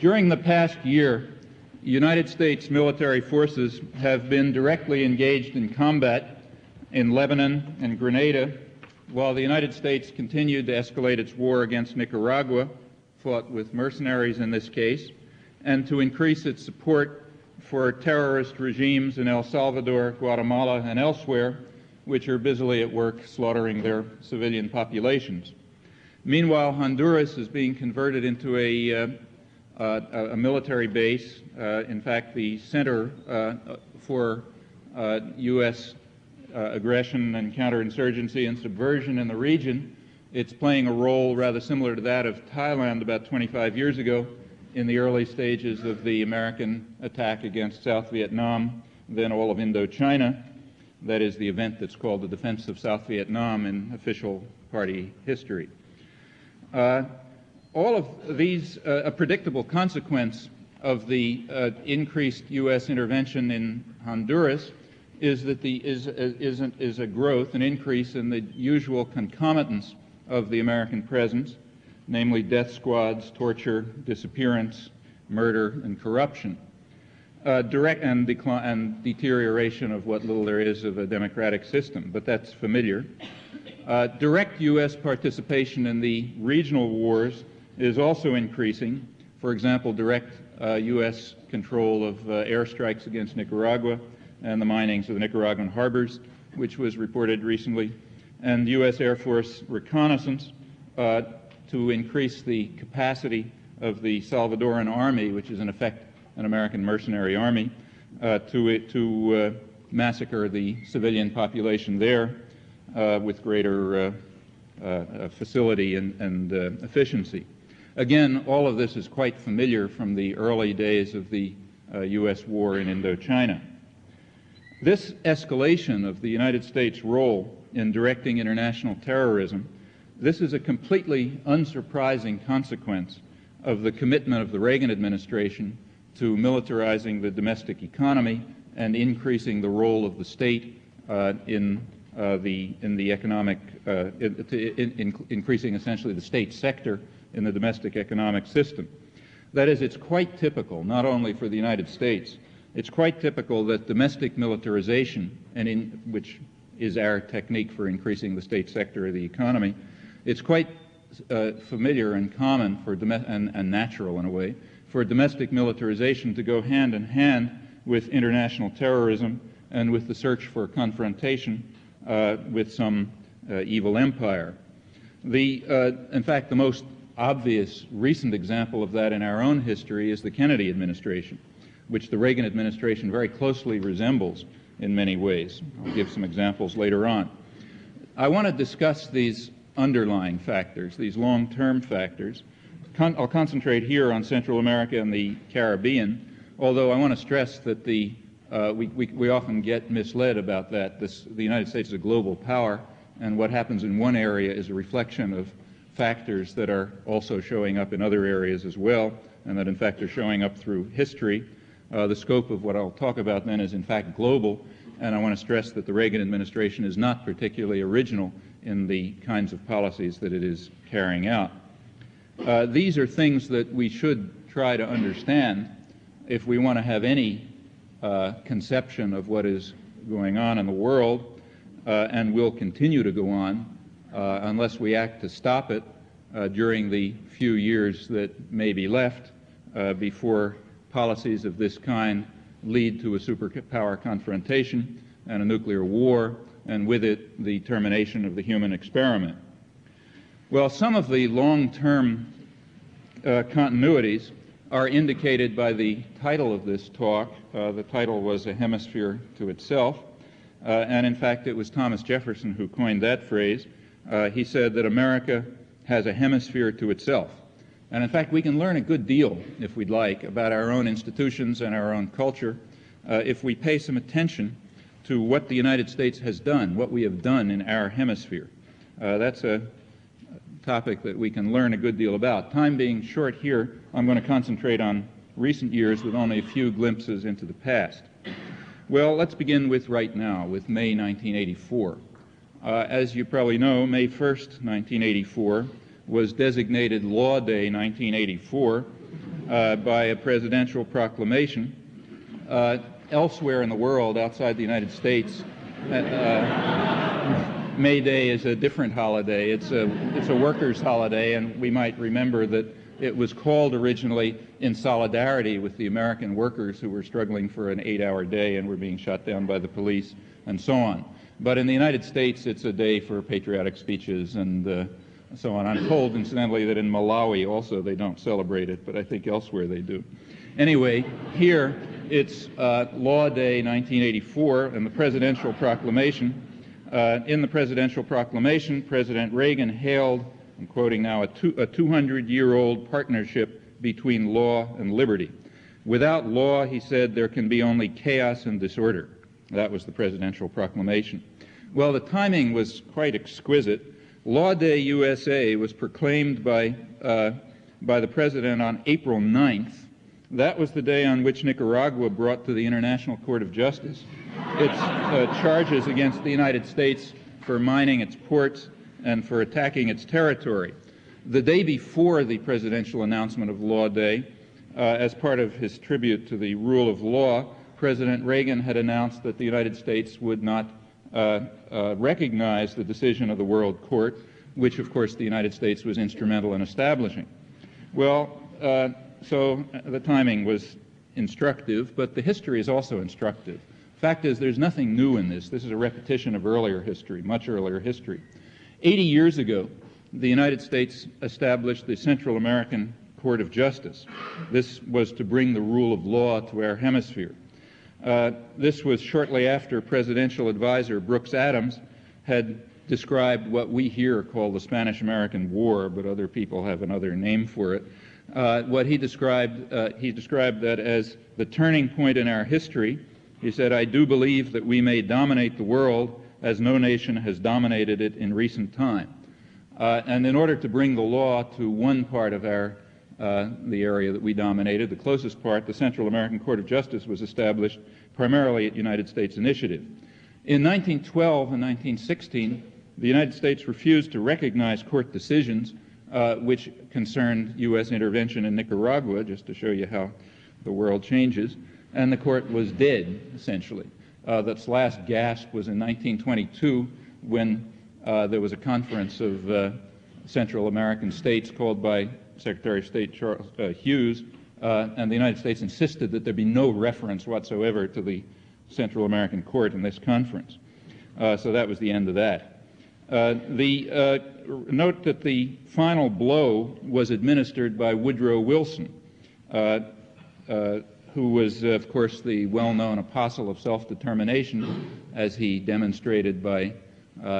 During the past year, United States military forces have been directly engaged in combat in Lebanon and Grenada, while the United States continued to escalate its war against Nicaragua, fought with mercenaries in this case, and to increase its support for terrorist regimes in El Salvador, Guatemala, and elsewhere, which are busily at work slaughtering their civilian populations. Meanwhile, Honduras is being converted into a military base, in fact, the center for U.S. Aggression and counterinsurgency and subversion in the region. It's playing a role rather similar to that of Thailand about 25 years ago in the early stages of the American attack against South Vietnam, then all of Indochina. That is the event that's called the Defense of South Vietnam in official party history. All of these, a predictable consequence of the increased U.S. intervention in Honduras is that is a growth, an increase in the usual concomitants of the American presence, namely death squads, torture, disappearance, murder, and corruption, direct and deterioration of what little there is of a democratic system, but that's familiar. Direct U.S. participation in the regional wars is also increasing. For example, direct U.S. control of airstrikes against Nicaragua and the minings of the Nicaraguan harbors, which was reported recently, and U.S. Air Force reconnaissance to increase the capacity of the Salvadoran army, which is in effect an American mercenary army, to massacre the civilian population there with greater facility and efficiency. Again, all of this is quite familiar from the early days of the U.S. war in Indochina. This escalation of the United States' role in directing international terrorism, this is a completely unsurprising consequence of the commitment of the Reagan administration to militarizing the domestic economy and increasing the role of the state in the economic, increasing essentially the state sector in the domestic economic system. That is, it's quite typical, not only for the United States, it's quite typical that domestic militarization, which is our technique for increasing the state sector of the economy, it's quite familiar and common for and natural in a way for domestic militarization to go hand in hand with international terrorism and with the search for confrontation with some evil empire. In fact, the most obvious recent example of that in our own history is the Kennedy administration, which the Reagan administration very closely resembles in many ways. I'll give some examples later on. I want to discuss these underlying factors, these long-term factors. I'll concentrate here on Central America and the Caribbean, although I want to stress that we often get misled about that. The United States is a global power, and what happens in one area is a reflection of factors that are also showing up in other areas as well, and that in fact are showing up through history. The scope of what I'll talk about then is in fact global, and I want to stress that the Reagan administration is not particularly original in the kinds of policies that it is carrying out. These are things that we should try to understand if we want to have any conception of what is going on in the world, and will continue to go on unless we act to stop it during the few years that may be left before policies of this kind lead to a superpower confrontation and a nuclear war, and with it the termination of the human experiment. Well, some of the long-term continuities are indicated by the title of this talk. The title was A Hemisphere to Itself, and in fact it was Thomas Jefferson who coined that phrase. He said that America has a hemisphere to itself. And in fact we can learn a good deal, if we'd like, about our own institutions and our own culture if we pay some attention to what the United States has done, what we have done in our hemisphere. That's a topic that we can learn a good deal about. Time being short here, I'm going to concentrate on recent years with only a few glimpses into the past. Well, let's begin with right now, with May 1984. As you probably know, May 1st, 1984 was designated Law Day 1984 by a presidential proclamation. Elsewhere in the world, outside the United States, May Day is a different holiday. It's a workers' holiday, and we might remember that it was called originally in solidarity with the American workers who were struggling for an 8-hour day and were being shot down by the police and so on. But in the United States, it's a day for patriotic speeches and so on. I'm told, incidentally, that in Malawi also they don't celebrate it, but I think elsewhere they do. Anyway, here it's Law Day 1984 and the presidential proclamation. In the presidential proclamation, President Reagan hailed, I'm quoting now, a 200-year-old partnership between law and liberty. Without law, he said, there can be only chaos and disorder. That was the presidential proclamation. Well, the timing was quite exquisite. Law Day USA was proclaimed by the president on April 9th. That was the day on which Nicaragua brought to the International Court of Justice its charges against the United States for mining its ports and for attacking its territory. The day before the presidential announcement of Law Day, as part of his tribute to the rule of law, President Reagan had announced that the United States would not recognize the decision of the World Court, which, of course, the United States was instrumental in establishing. Well, so the timing was instructive, but the history is also instructive. Fact is, there's nothing new in this. This is a repetition of earlier history, much earlier history. 80 years ago, the United States established the Central American Court of Justice. This was to bring the rule of law to our hemisphere. This was shortly after presidential advisor Brooks Adams had described what we here call the Spanish-American War, but other people have another name for it. What he described that as the turning point in our history. He said, I do believe that we may dominate the world as no nation has dominated it in recent time. And in order to bring the law to one part of the area that we dominated, the closest part, the Central American Court of Justice, was established primarily at United States initiative. In 1912 and 1916, the United States refused to recognize court decisions which concerned U.S. intervention in Nicaragua, just to show you how the world changes, and the court was dead, essentially. Its last gasp was in 1922 when there was a conference of Central American states called by Secretary of State Charles Hughes, and the United States insisted that there be no reference whatsoever to the Central American Court in this conference. So that was the end of that. Note that the final blow was administered by Woodrow Wilson, who was, of course, the well-known apostle of self-determination, as he demonstrated by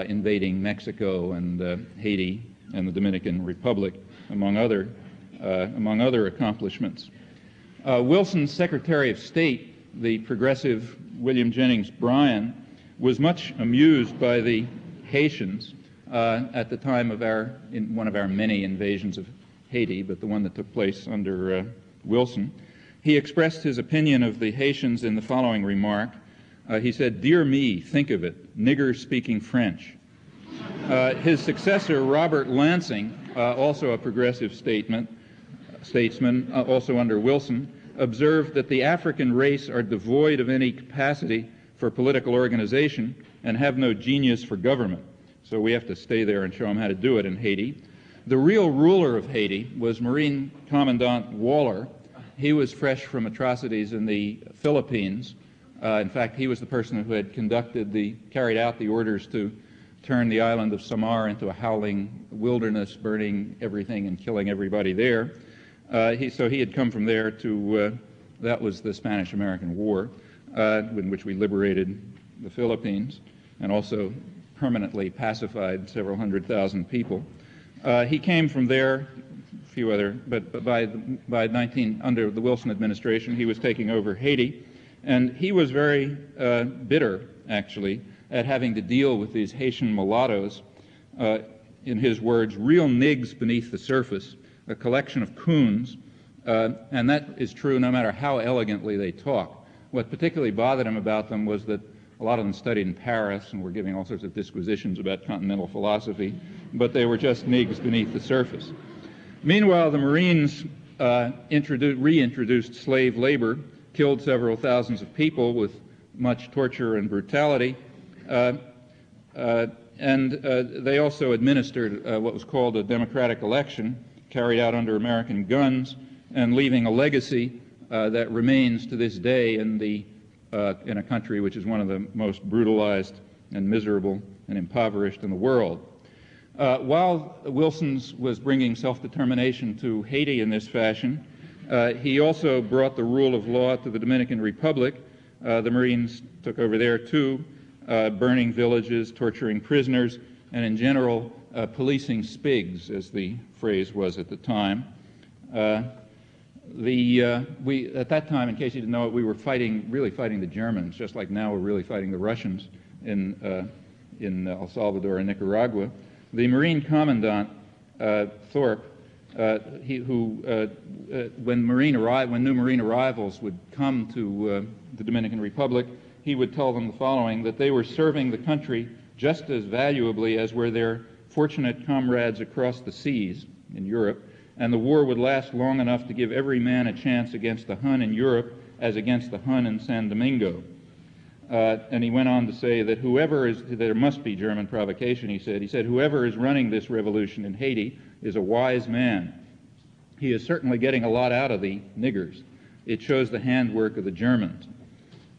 invading Mexico and Haiti and the Dominican Republic, among other accomplishments. Wilson's Secretary of State, the progressive William Jennings Bryan, was much amused by the Haitians at the time of one of our many invasions of Haiti, but the one that took place under Wilson. He expressed his opinion of the Haitians in the following remark. He said, "Dear me, think of it, niggers speaking French." His successor, Robert Lansing, also a progressive statesman, also under Wilson, observed that the African race are devoid of any capacity for political organization and have no genius for government. So we have to stay there and show them how to do it in Haiti. The real ruler of Haiti was Marine Commandant Waller. He was fresh from atrocities in the Philippines. In fact, he was the person who had carried out the orders to turn the island of Samar into a howling wilderness, burning everything and killing everybody there. So he had come from there to, that was the Spanish-American War, in which we liberated the Philippines and also permanently pacified several 100,000 people. He came from there, a few other, but under the Wilson administration, he was taking over Haiti, and he was very bitter, actually, at having to deal with these Haitian mulattoes, in his words, real nigs beneath the surface, a collection of coons, and that is true no matter how elegantly they talk. What particularly bothered him about them was that a lot of them studied in Paris and were giving all sorts of disquisitions about continental philosophy, but they were just nigs beneath the surface. Meanwhile, the Marines reintroduced slave labor, killed several thousands of people with much torture and brutality, and they also administered what was called a democratic election, carried out under American guns, and leaving a legacy that remains to this day in a country which is one of the most brutalized and miserable and impoverished in the world. While Wilson was bringing self-determination to Haiti in this fashion, he also brought the rule of law to the Dominican Republic. The Marines took over there too, burning villages, torturing prisoners, and in general policing spigs, as the phrase was at the time. At that time, in case you didn't know it, we were really fighting the Germans, just like now we're really fighting the Russians in El Salvador and Nicaragua. The Marine Commandant, Thorpe, when new Marine arrivals would come to the Dominican Republic, he would tell them the following, that they were serving the country just as valuably as were their fortunate comrades across the seas in Europe, and the war would last long enough to give every man a chance against the Hun in Europe as against the Hun in San Domingo. And he went on to say that there must be German provocation, he said, whoever is running this revolution in Haiti is a wise man. He is certainly getting a lot out of the niggers. It shows the handwork of the Germans.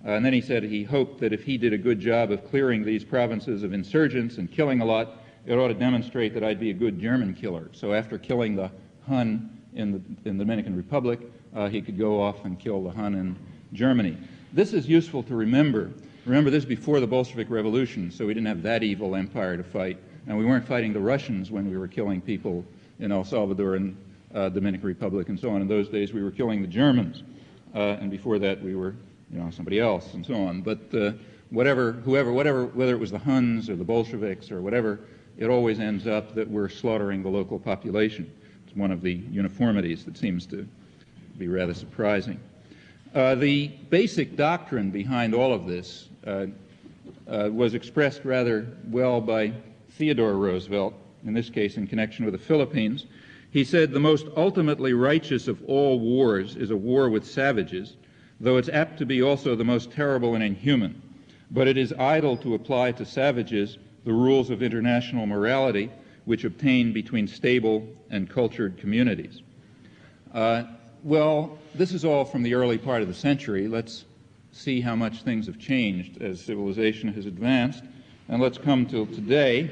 And then he said he hoped that if he did a good job of clearing these provinces of insurgents and killing a lot, it ought to demonstrate that I'd be a good German killer. So after killing the Hun in the Dominican Republic, he could go off and kill the Hun in Germany. This is useful to remember. Remember, this is before the Bolshevik Revolution, so we didn't have that evil empire to fight, and we weren't fighting the Russians when we were killing people in El Salvador and Dominican Republic and so on. In those days, we were killing the Germans, and before that, we were, somebody else and so on. But whether it was the Huns or the Bolsheviks or whatever, it always ends up that we're slaughtering the local population. It's one of the uniformities that seems to be rather surprising. The basic doctrine behind all of this was expressed rather well by Theodore Roosevelt, in this case in connection with the Philippines. He said, "The most ultimately righteous of all wars is a war with savages, though it's apt to be also the most terrible and inhuman. But it is idle to apply to savages the rules of international morality which obtain between stable and cultured communities." Well, this is all from the early part of the century. Let's see how much things have changed as civilization has advanced. And let's come to today.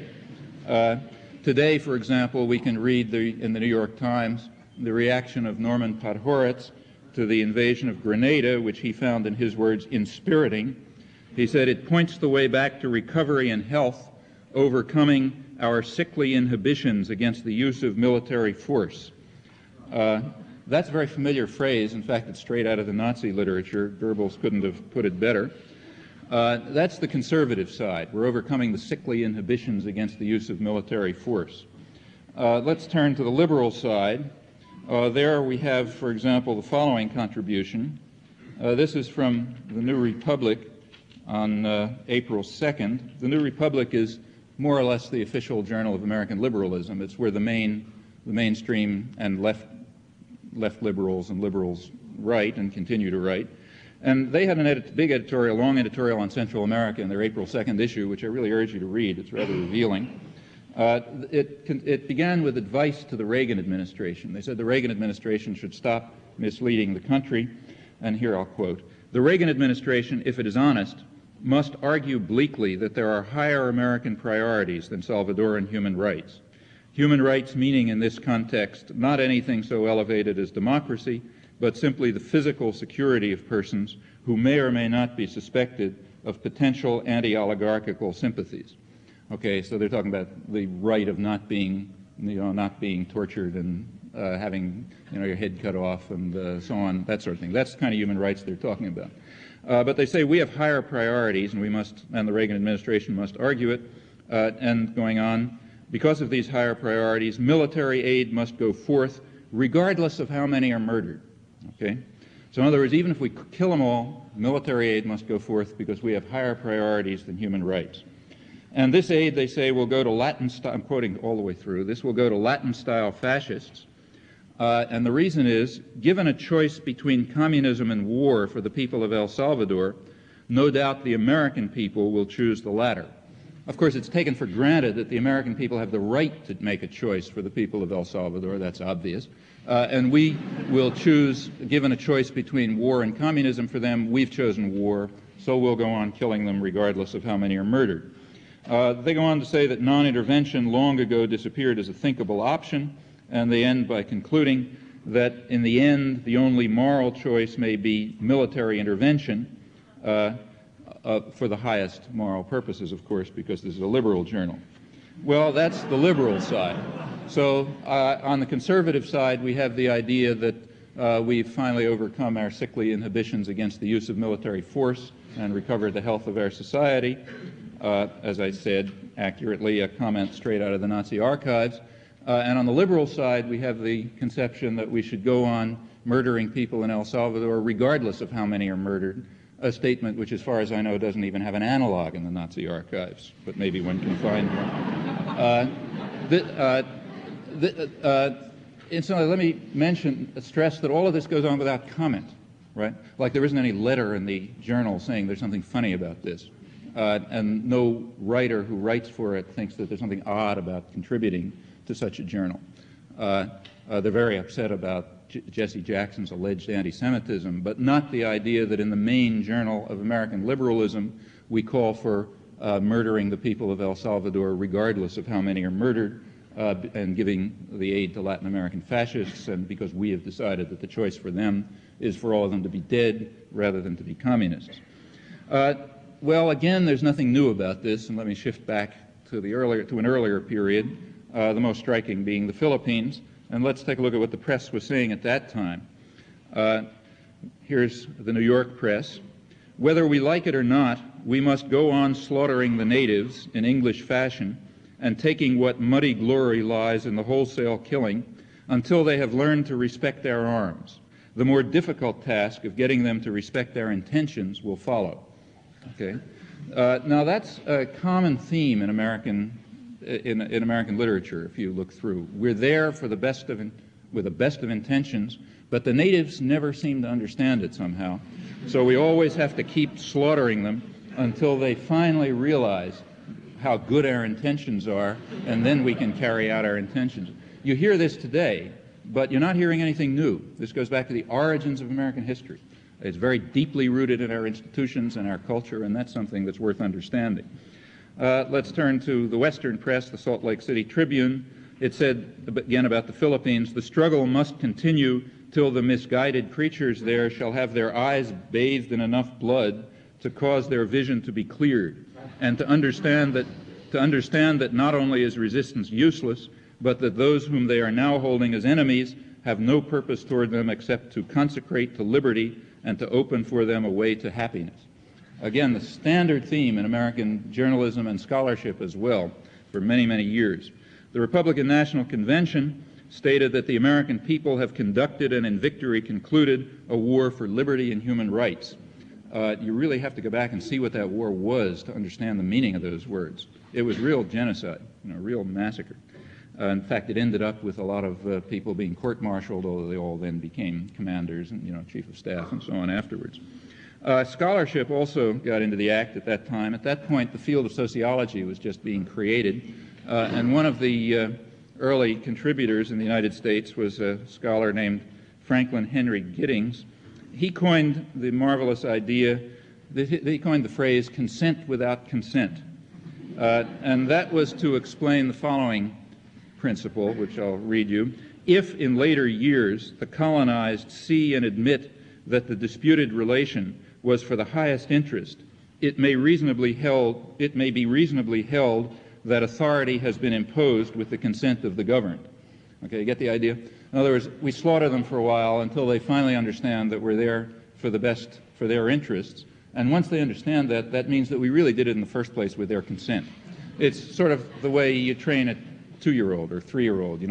Today, for example, we can read in the New York Times the reaction of Norman Podhoretz to the invasion of Grenada, which he found, in his words, inspiriting. He said, "It points the way back to recovery and health, overcoming our sickly inhibitions against the use of military force." That's a very familiar phrase. In fact, it's straight out of the Nazi literature. Goebbels couldn't have put it better. That's the conservative side. We're overcoming the sickly inhibitions against the use of military force. Let's turn to the liberal side. There we have, for example, the following contribution. This is from the New Republic on April 2nd. The New Republic is more or less the official journal of American liberalism. It's where the mainstream and left liberals and liberals write and continue to write. And they had a big editorial, long editorial on Central America in their April 2nd issue, which I really urge you to read. It's rather revealing. It began with advice to the Reagan administration. They said the Reagan administration should stop misleading the country. And here I'll quote, "The Reagan administration, if it is honest, must argue bleakly that there are higher American priorities than Salvadoran human rights. Human rights meaning in this context not anything so elevated as democracy, but simply the physical security of persons who may or may not be suspected of potential anti-oligarchical sympathies." Okay, so they're talking about the right of not being tortured and having your head cut off and so on, that sort of thing. That's the kind of human rights they're talking about. But they say we have higher priorities, and the Reagan administration must argue it. And going on, because of these higher priorities, military aid must go forth regardless of how many are murdered. Okay? So in other words, even if we kill them all, military aid must go forth because we have higher priorities than human rights. And this aid, they say, will go to Latin-style, I'm quoting all the way through, this will go to Latin-style fascists And the reason is, given a choice between communism and war for the people of El Salvador, no doubt the American people will choose the latter. Of course, it's taken for granted that the American people have the right to make a choice for the people of El Salvador. That's obvious. And we will choose, given a choice between war and communism for them, we've chosen war, so we'll go on killing them regardless of how many are murdered. They go on to say that non-intervention long ago disappeared as a thinkable option, and they end by concluding that in the end, the only moral choice may be military intervention, for the highest moral purposes, of course, because this is a liberal journal. Well, that's the liberal side. So on the conservative side, we have the idea that we've finally overcome our sickly inhibitions against the use of military force and recovered the health of our society. As I said, accurately, a comment straight out of the Nazi archives. And on the liberal side, we have the conception that we should go on murdering people in El Salvador regardless of how many are murdered, a statement which, as far as I know, doesn't even have an analog in the Nazi archives, but maybe one can find one. Incidentally, let me stress that all of this goes on without comment, right? Like there isn't any letter in the journal saying there's something funny about this. And no writer who writes for it thinks that there's something odd about contributing to such a journal. They're very upset about Jesse Jackson's alleged anti-Semitism, but not the idea that in the main journal of American liberalism, we call for murdering the people of El Salvador regardless of how many are murdered, and giving the aid to Latin American fascists, and because we have decided that the choice for them is for all of them to be dead rather than to be communists. Well, again, there's nothing new about this, and let me shift back to an earlier period, the most striking being the Philippines. And let's take a look at what the press was saying at that time. Here's the New York press. Whether we like it or not, we must go on slaughtering the natives in English fashion and taking what muddy glory lies in the wholesale killing until they have learned to respect our arms. The more difficult task of getting them to respect our intentions will follow. Okay? Now that's a common theme in American literature, if you look through. We're there for with the best of intentions, but the natives never seem to understand it somehow. So we always have to keep slaughtering them until they finally realize how good our intentions are, and then we can carry out our intentions. You hear this today, but you're not hearing anything new. This goes back to the origins of American history. It's very deeply rooted in our institutions and our culture, and that's something that's worth understanding. Let's turn to the Western press, the Salt Lake City Tribune. It said, again about the Philippines, the struggle must continue till the misguided creatures there shall have their eyes bathed in enough blood to cause their vision to be cleared, and to understand that not only is resistance useless, but that those whom they are now holding as enemies have no purpose toward them except to consecrate to liberty and to open for them a way to happiness. Again, the standard theme in American journalism and scholarship as well for many, many years. The Republican National Convention stated that the American people have conducted and in victory concluded a war for liberty and human rights. You really have to go back and see what that war was to understand the meaning of those words. It was real genocide, real massacre. In fact, it ended up with a lot of people being court-martialed, although they all then became commanders and chief of staff and so on afterwards. Scholarship also got into the act at that time. At that point, the field of sociology was just being created, and one of the early contributors in the United States was a scholar named Franklin Henry Giddings. He coined the marvelous idea, he coined the phrase consent without consent, and that was to explain the following principle, which I'll read you. If in later years the colonized see and admit that the disputed relation was for the highest interest, it may be reasonably held that authority has been imposed with the consent of the governed. Okay, you get the idea? In other words, we slaughter them for a while until they finally understand that we're there for the best for their interests. And once they understand that, that means that we really did it in the first place with their consent. It's sort of the way you train a 2-year-old or 3-year-old. The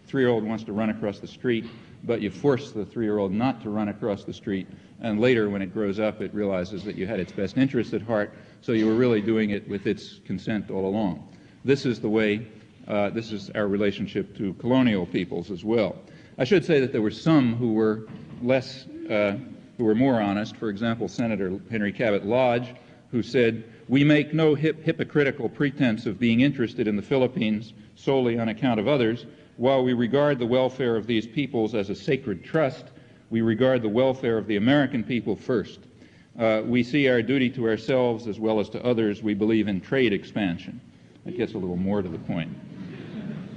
3-year-old wants to run across the street, but you force the 3-year-old not to run across the street. And later, when it grows up, it realizes that you had its best interest at heart, so you were really doing it with its consent all along. This is the way, this is our relationship to colonial peoples as well. I should say that there were some who were who were more honest. For example, Senator Henry Cabot Lodge, who said, "We make no hypocritical pretense of being interested in the Philippines solely on account of others. While we regard the welfare of these peoples as a sacred trust, we regard the welfare of the American people first. We see our duty to ourselves as well as to others. We believe in trade expansion." That gets a little more to the point.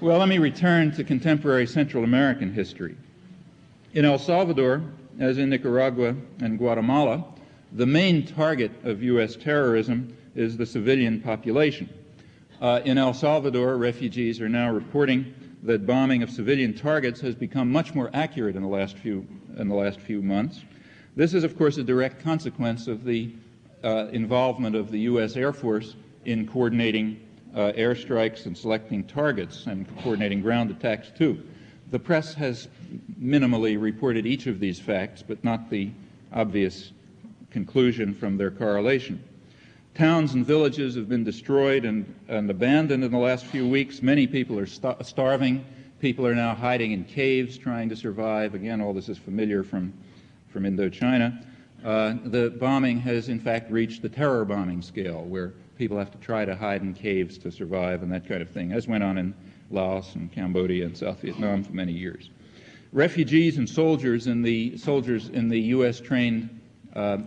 Well, let me return to contemporary Central American history. In El Salvador, as in Nicaragua and Guatemala, the main target of U.S. terrorism is the civilian population. In El Salvador, refugees are now reporting that bombing of civilian targets has become much more accurate in the last few months. This is, of course, a direct consequence of the involvement of the U.S. Air Force in coordinating airstrikes and selecting targets and coordinating ground attacks, too. The press has minimally reported each of these facts, but not the obvious conclusion from their correlation. Towns and villages have been destroyed and abandoned in the last few weeks. Many people are starving. People are now hiding in caves trying to survive. Again, all this is familiar from Indochina. The bombing has, in fact, reached the terror bombing scale, where people have to try to hide in caves to survive and that kind of thing, as went on in Laos and Cambodia and South Vietnam for many years. Refugees and soldiers in the U.S.-trained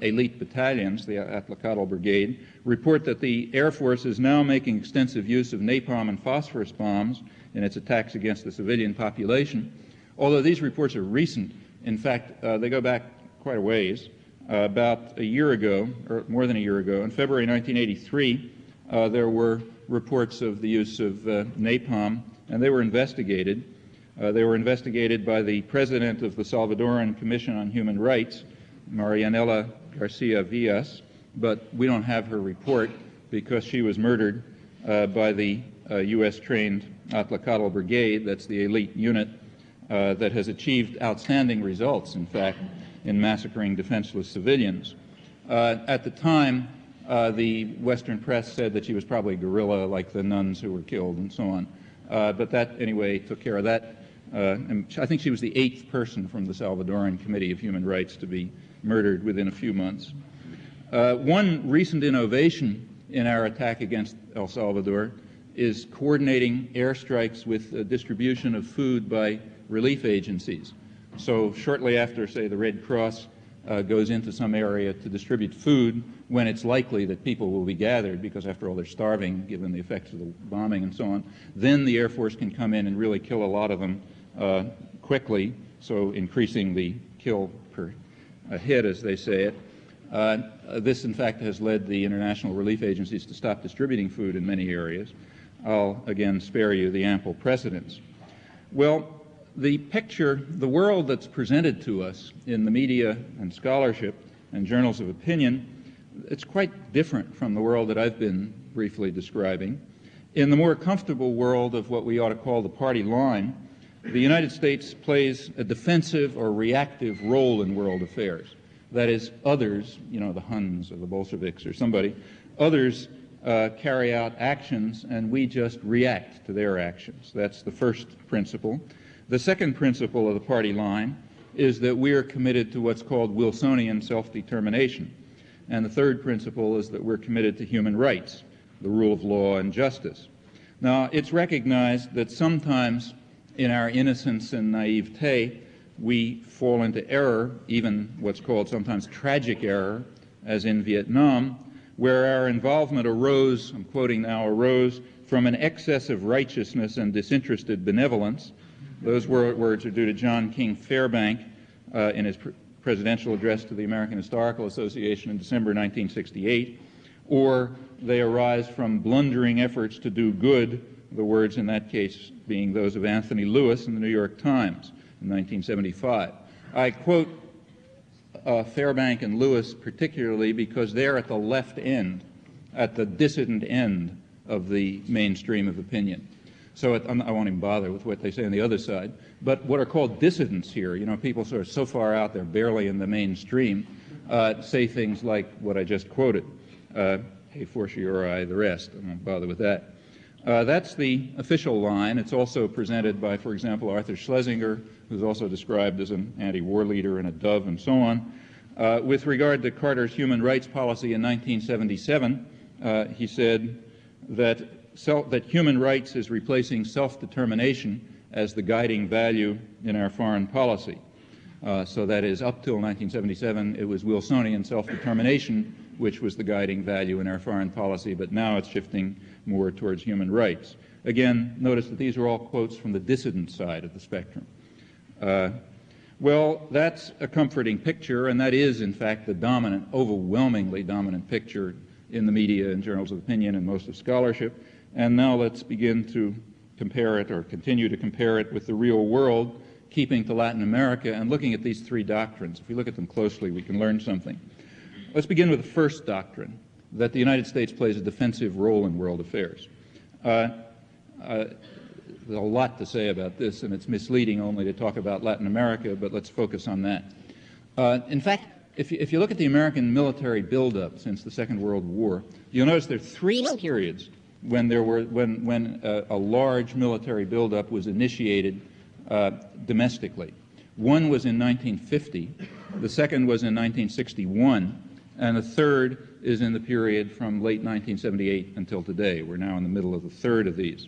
elite battalions, the Atlacatl Brigade, report that the Air Force is now making extensive use of napalm and phosphorus bombs in its attacks against the civilian population. Although these reports are recent, in fact, they go back quite a ways. About a year ago, or more than a year ago, in February 1983, there were reports of the use of napalm, and they were investigated. They were investigated by the president of the Salvadoran Commission on Human Rights, Marianela Garcia Villas, but we don't have her report because she was murdered by the U.S.-trained Atlacatl Brigade. That's the elite unit that has achieved outstanding results, in fact, in massacring defenseless civilians. At the time, the Western press said that she was probably a guerrilla like the nuns who were killed and so on. But that, anyway, took care of that. And I think she was the 8th person from the Salvadoran Committee of Human Rights to be murdered within a few months. One recent innovation in our attack against El Salvador is coordinating airstrikes with distribution of food by relief agencies. So shortly after, say, the Red Cross goes into some area to distribute food, when it's likely that people will be gathered, because after all they're starving given the effects of the bombing and so on, then the Air Force can come in and really kill a lot of them quickly, so increasing the kill per hit, as they say it. This, in fact, has led the international relief agencies to stop distributing food in many areas. I'll again spare you the ample precedents. Well, the picture, the world that's presented to us in the media and scholarship and journals of opinion, it's quite different from the world that I've been briefly describing. In the more comfortable world of what we ought to call the party line, the United States plays a defensive or reactive role in world affairs. That is, others, you know, the Huns or the Bolsheviks or somebody, others carry out actions and we just react to their actions. That's the first principle. The second principle of the party line is that we are committed to what's called Wilsonian self-determination. And the third principle is that we're committed to human rights, the rule of law and justice. Now, it's recognized that sometimes in our innocence and naivete, we fall into error, even what's called sometimes tragic error, as in Vietnam, where our involvement arose, I'm quoting now, arose from an excess of righteousness and disinterested benevolence. Those words are due to John King Fairbank in his presidential address to the American Historical Association in December 1968, or they arise from blundering efforts to do good, the words in that case being those of Anthony Lewis in the New York Times in 1975. I quote Fairbank and Lewis particularly because they're at the left end, at the dissident end of the mainstream of opinion. So I won't even bother with what they say on the other side. But what are called dissidents here, you know, people sort of so far out they're barely in the mainstream, say things like what I just quoted, hey fortiori, the rest. I won't bother with that. That's the official line. It's also presented by, for example, Arthur Schlesinger, who's also described as an anti-war leader and a dove and so on. With regard to Carter's human rights policy in 1977, he said that human rights is replacing self-determination as the guiding value in our foreign policy. So that is, up till 1977, it was Wilsonian self-determination which was the guiding value in our foreign policy, but now it's shifting more towards human rights. Again, notice that these are all quotes from the dissident side of the spectrum. Well, that's a comforting picture, and that is, in fact, the dominant, overwhelmingly dominant picture in the media and journals of opinion and most of scholarship. And now let's begin to compare it, or continue to compare it with the real world, keeping to Latin America and looking at these three doctrines. If we look at them closely, we can learn something. Let's begin with the first doctrine, that the United States plays a defensive role in world affairs. There's a lot to say about this, and it's misleading only to talk about Latin America, but let's focus on that. In fact, if you look at the American military buildup since the Second World War, you'll notice there are three periods when a large military buildup was initiated domestically. One was in 1950, the second was in 1961, and the third is in the period from late 1978 until today. We're now in the middle of the third of these.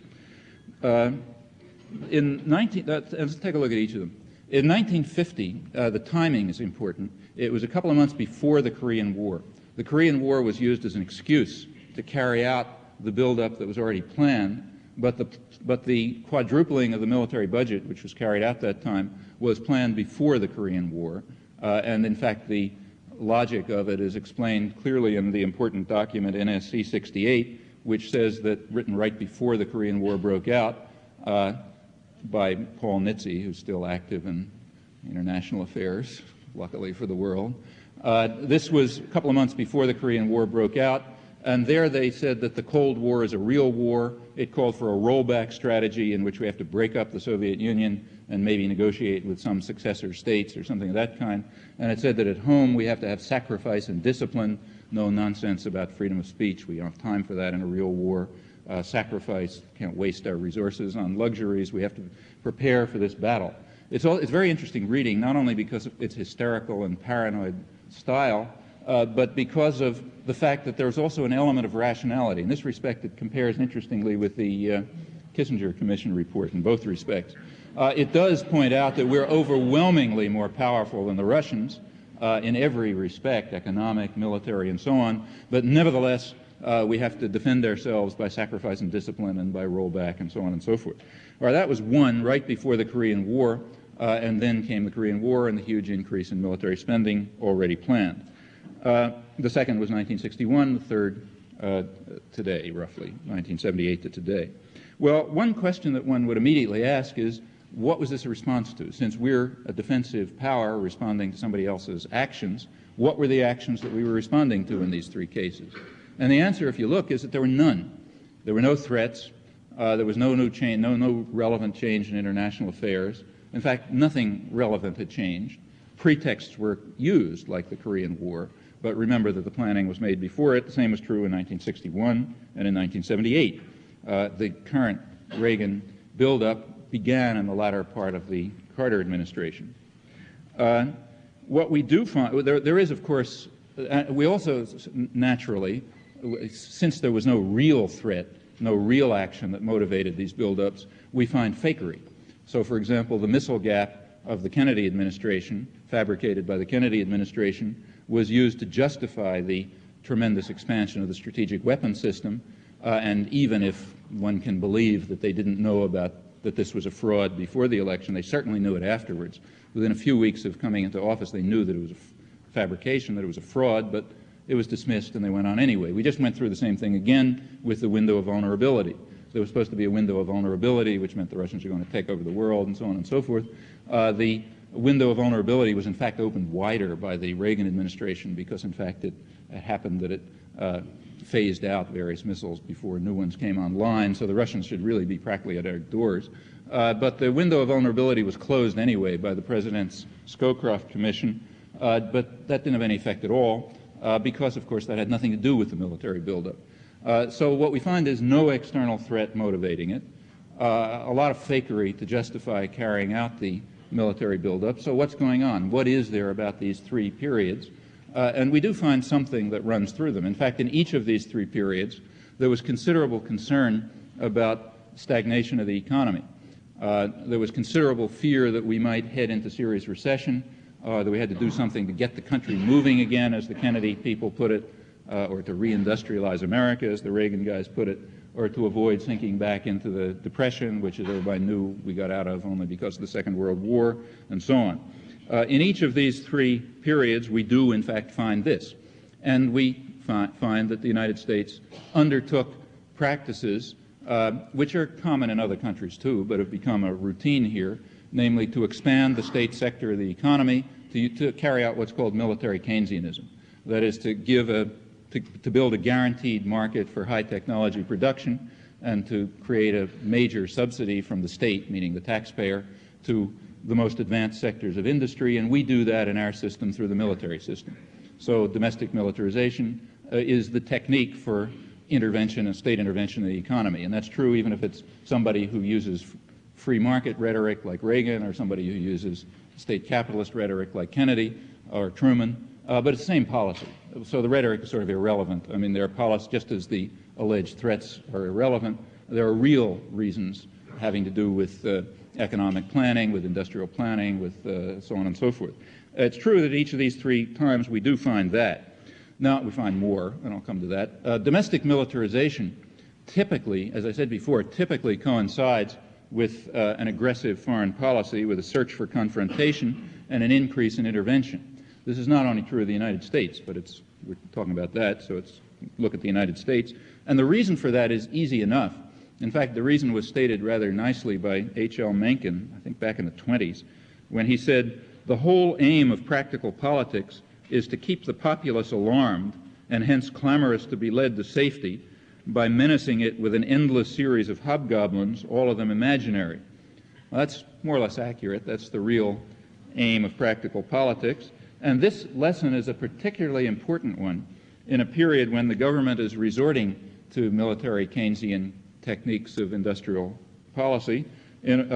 Let's take a look at each of them. In 1950, the timing is important. It was a couple of months before the Korean War. The Korean War was used as an excuse to carry out the buildup that was already planned, but the quadrupling of the military budget, which was carried out that time, was planned before the Korean War. And in fact, the logic of it is explained clearly in the important document NSC 68, which says that, written right before the Korean War broke out by Paul Nitze, who's still active in international affairs, luckily for the world. This was a couple of months before the Korean War broke out, and there they said that the Cold War is a real war. It called for a rollback strategy in which we have to break up the Soviet Union and maybe negotiate with some successor states or something of that kind. And it said that at home we have to have sacrifice and discipline, no nonsense about freedom of speech. We don't have time for that in a real war. Sacrifice, can't waste our resources on luxuries. We have to prepare for this battle. It's very interesting reading, not only because of its hysterical and paranoid style, but because of the fact that there's also an element of rationality. In this respect, it compares interestingly with the Kissinger Commission report in both respects. It does point out that we're overwhelmingly more powerful than the Russians in every respect, economic, military, and so on, but nevertheless, we have to defend ourselves by sacrifice and discipline and by rollback and so on and so forth. All right, that was one right before the Korean War, and then came the Korean War and the huge increase in military spending already planned. The second was 1961, the third today, roughly, 1978 to today. Well, one question that one would immediately ask is, what was this a response to? Since we're a defensive power responding to somebody else's actions, what were the actions that we were responding to in these three cases? And the answer, if you look, is that there were none. There were no threats. There was no new change, no relevant change in international affairs. In fact, nothing relevant had changed. Pretexts were used, like the Korean War, but remember that the planning was made before it. The same was true in 1961 and in 1978. The current Reagan buildup began in the latter part of the Carter administration. What we do find, there is, of course, we also naturally, since there was no real threat, no real action that motivated these buildups, we find fakery. So, for example, the missile gap of the Kennedy administration, fabricated by the Kennedy administration, was used to justify the tremendous expansion of the strategic weapons system, and even if one can believe that they didn't know about that this was a fraud before the election, they certainly knew it afterwards. Within a few weeks of coming into office, they knew that it was a fabrication, that it was a fraud, but it was dismissed and they went on anyway. We just went through the same thing again with the window of vulnerability. There was supposed to be a window of vulnerability, which meant the Russians were going to take over the world and so on and so forth. The window of vulnerability was in fact opened wider by the Reagan administration because in fact it happened that it phased out various missiles before new ones came online, so the Russians should really be practically at our doors. But the window of vulnerability was closed anyway by the President's Scowcroft Commission, but that didn't have any effect at all because, of course, that had nothing to do with the military buildup. So what we find is no external threat motivating it, a lot of fakery to justify carrying out the military buildup. So what's going on? What is there about these three periods? And we do find something that runs through them. In fact, in each of these three periods, there was considerable concern about stagnation of the economy. There was considerable fear that we might head into serious recession, that we had to do something to get the country moving again, as the Kennedy people put it, or to reindustrialize America, as the Reagan guys put it, or to avoid sinking back into the Depression, which, as everybody knew, we got out of only because of the Second World War, and so on. In each of these three periods, we do, in fact, find this. And we find that the United States undertook practices which are common in other countries too, but have become a routine here, namely to expand the state sector of the economy, to carry out what's called military Keynesianism. That is, to build a guaranteed market for high technology production and to create a major subsidy from the state, meaning the taxpayer, to the most advanced sectors of industry, and we do that in our system through the military system. So domestic militarization is the technique for intervention and state intervention in the economy, and that's true even if it's somebody who uses free market rhetoric like Reagan, or somebody who uses state capitalist rhetoric like Kennedy or Truman, but it's the same policy. So the rhetoric is sort of irrelevant. I mean, there are policies, just as the alleged threats are irrelevant, there are real reasons having to do with economic planning, with industrial planning, with so on and so forth. It's true that each of these three times we do find that. Now, we find more, and I'll come to that. Domestic militarization typically, as I said before, typically coincides with an aggressive foreign policy, with a search for confrontation and an increase in intervention. This is not only true of the United States, but we're talking about that, so let's look at the United States. And the reason for that is easy enough. In fact, the reason was stated rather nicely by H.L. Mencken, I think back in the 20s, when he said, "The whole aim of practical politics is to keep the populace alarmed and hence clamorous to be led to safety by menacing it with an endless series of hobgoblins, all of them imaginary." Well, that's more or less accurate. That's the real aim of practical politics. And this lesson is a particularly important one in a period when the government is resorting to military Keynesian techniques of industrial policy in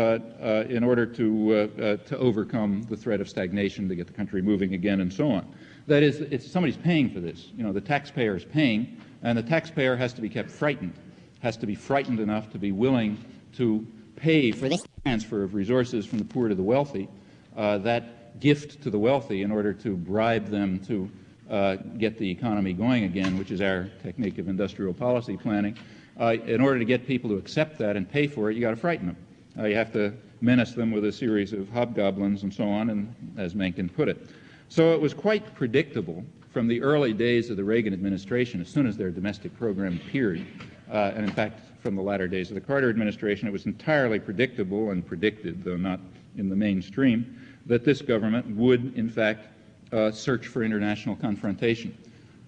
order to overcome the threat of stagnation, to get the country moving again, and so on. That is, somebody's paying for this. You know, the taxpayer is paying, and the taxpayer has to be kept frightened, has to be frightened enough to be willing to pay for this transfer of resources from the poor to the wealthy, that gift to the wealthy, in order to bribe them to get the economy going again, which is our technique of industrial policy planning. In order to get people to accept that and pay for it, you got to frighten them. You have to menace them with a series of hobgoblins and so on, and as Mencken put it. So it was quite predictable from the early days of the Reagan administration, as soon as their domestic program appeared, and in fact from the latter days of the Carter administration, it was entirely predictable and predicted, though not in the mainstream, that this government would in fact search for international confrontation.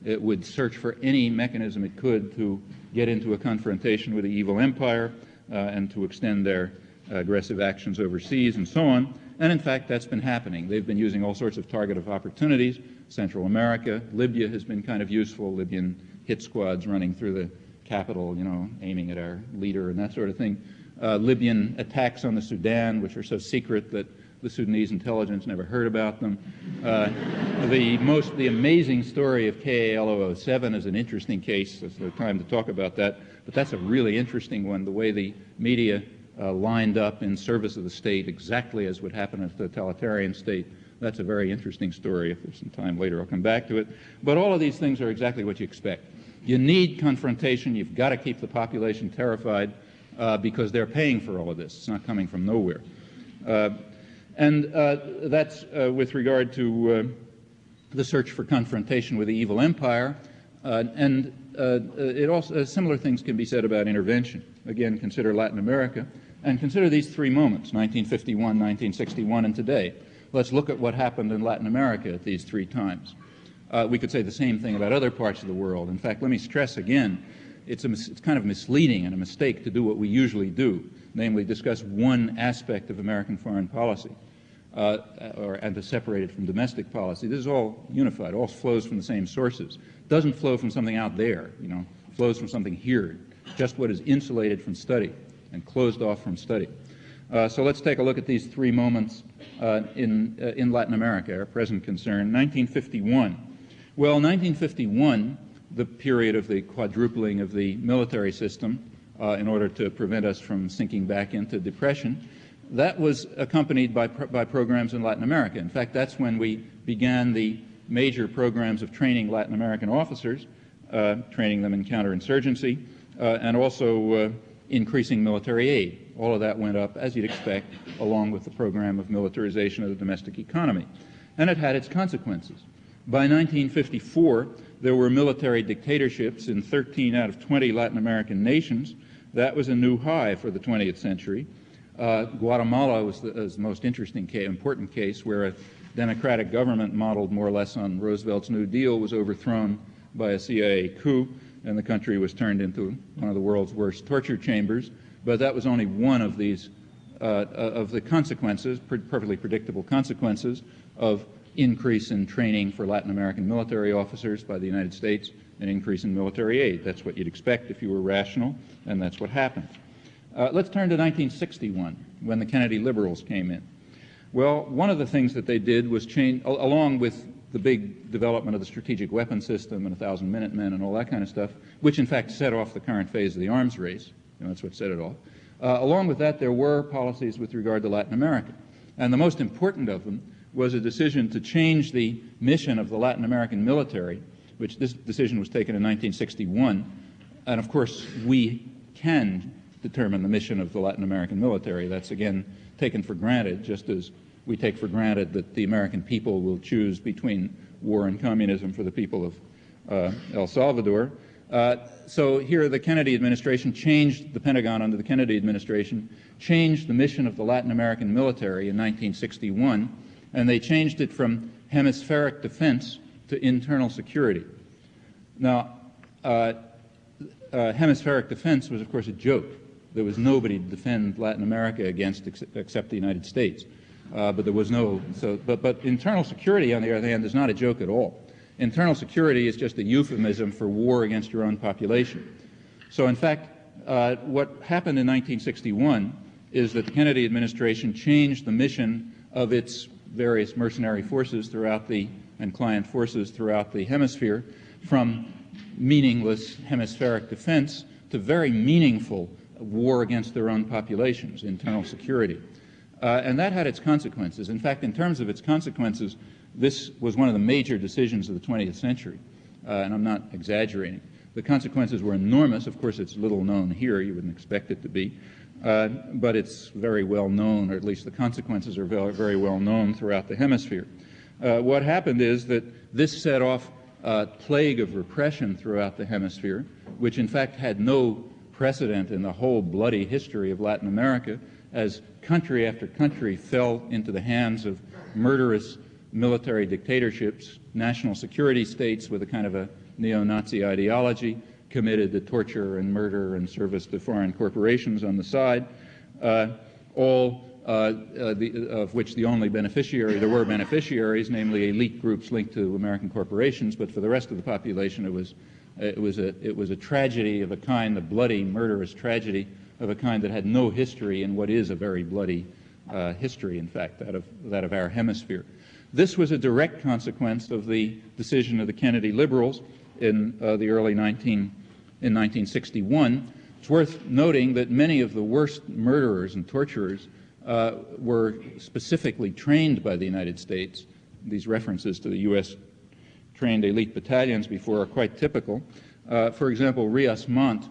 It would search for any mechanism it could to get into a confrontation with the evil empire and to extend their aggressive actions overseas and so on. And in fact, that's been happening. They've been using all sorts of target of opportunities. Central America, Libya has been kind of useful, Libyan hit squads running through the capital, you know, aiming at our leader and that sort of thing. Libyan attacks on the Sudan, which are so secret that the Sudanese intelligence never heard about them. The amazing story of KAL-007 is an interesting case. There's no time to talk about that, but that's a really interesting one, the way the media lined up in service of the state, exactly as would happen in a totalitarian state. That's a very interesting story. If there's some time later, I'll come back to it. But all of these things are exactly what you expect. You need confrontation. You've got to keep the population terrified because they're paying for all of this. It's not coming from nowhere. And that's with regard to the search for confrontation with the evil empire. It also, similar things can be said about intervention. Again, consider Latin America, and consider these three moments, 1951, 1961, and today. Let's look at what happened in Latin America at these three times. We could say the same thing about other parts of the world. In fact, let me stress again, it's kind of misleading and a mistake to do what we usually do, namely discuss one aspect of American foreign policy and to separate it from domestic policy. This is all unified, all flows from the same sources. It doesn't flow from something out there, you know, flows from something here, just what is insulated from study and closed off from study. So let's take a look at these three moments in Latin America, our present concern. 1951. Well, 1951, the period of the quadrupling of the military system in order to prevent us from sinking back into depression, that was accompanied by programs in Latin America. In fact, that's when we began the major programs of training Latin American officers, training them in counterinsurgency, and also increasing military aid. All of that went up, as you'd expect, along with the program of militarization of the domestic economy. And it had its consequences. By 1954, there were military dictatorships in 13 out of 20 Latin American nations. That was a new high for the 20th century. Guatemala was the most interesting important case, where a democratic government modeled more or less on Roosevelt's New Deal was overthrown by a CIA coup, and the country was turned into one of the world's worst torture chambers. But that was only one of these, of the consequences, perfectly predictable consequences of increase in training for Latin American military officers by the United States and increase in military aid. That's what you'd expect if you were rational, and that's what happened. Let's turn to 1961, when the Kennedy liberals came in. Well, one of the things that they did was change, along with the big development of the strategic weapon system and 1,000 Minutemen and all that kind of stuff, which in fact set off the current phase of the arms race. That's what set it off. Along with that, there were policies with regard to Latin America. And the most important of them was a decision to change the mission of the Latin American military, which this decision was taken in 1961. And of course, we can determine the mission of the Latin American military. That's, again, taken for granted, just as we take for granted that the American people will choose between war and communism for the people of El Salvador. So here the Kennedy administration changed, the Pentagon under the Kennedy administration changed the mission of the Latin American military in 1961, and they changed it from hemispheric defense to internal security. Now, hemispheric defense was, of course, a joke. There was nobody to defend Latin America against except the United States. But there was no, but internal security, on the other hand, is not a joke at all. Internal security is just a euphemism for war against your own population. So in fact, what happened in 1961 is that the Kennedy administration changed the mission of its various mercenary forces and client forces throughout the hemisphere from meaningless hemispheric defense to very meaningful war against their own populations, internal security. And that had its consequences. In fact, in terms of its consequences, this was one of the major decisions of the 20th century, and I'm not exaggerating. The consequences were enormous. Of course, it's little known here. You wouldn't expect it to be. But it's very well known, or at least the consequences are very, very well known throughout the hemisphere. What happened is that this set off a plague of repression throughout the hemisphere, which in fact had no precedent in the whole bloody history of Latin America, as country after country fell into the hands of murderous military dictatorships, national security states with a kind of a neo-Nazi ideology, committed to torture and murder and service to foreign corporations on the side, all of which the only beneficiary, there were beneficiaries, namely elite groups linked to American corporations, but for the rest of the population it was a tragedy of a kind, a bloody, murderous tragedy of a kind that had no history in what is a very bloody history, in fact, that of our hemisphere. This was a direct consequence of the decision of the Kennedy liberals in 1961. It's worth noting that many of the worst murderers and torturers were specifically trained by the United States. These references to the U.S. trained elite battalions before are quite typical. For example, Rias Montt,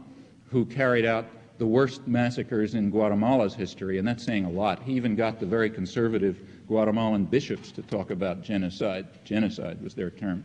who carried out the worst massacres in Guatemala's history, and that's saying a lot. He even got the very conservative Guatemalan bishops to talk about genocide. Genocide was their term.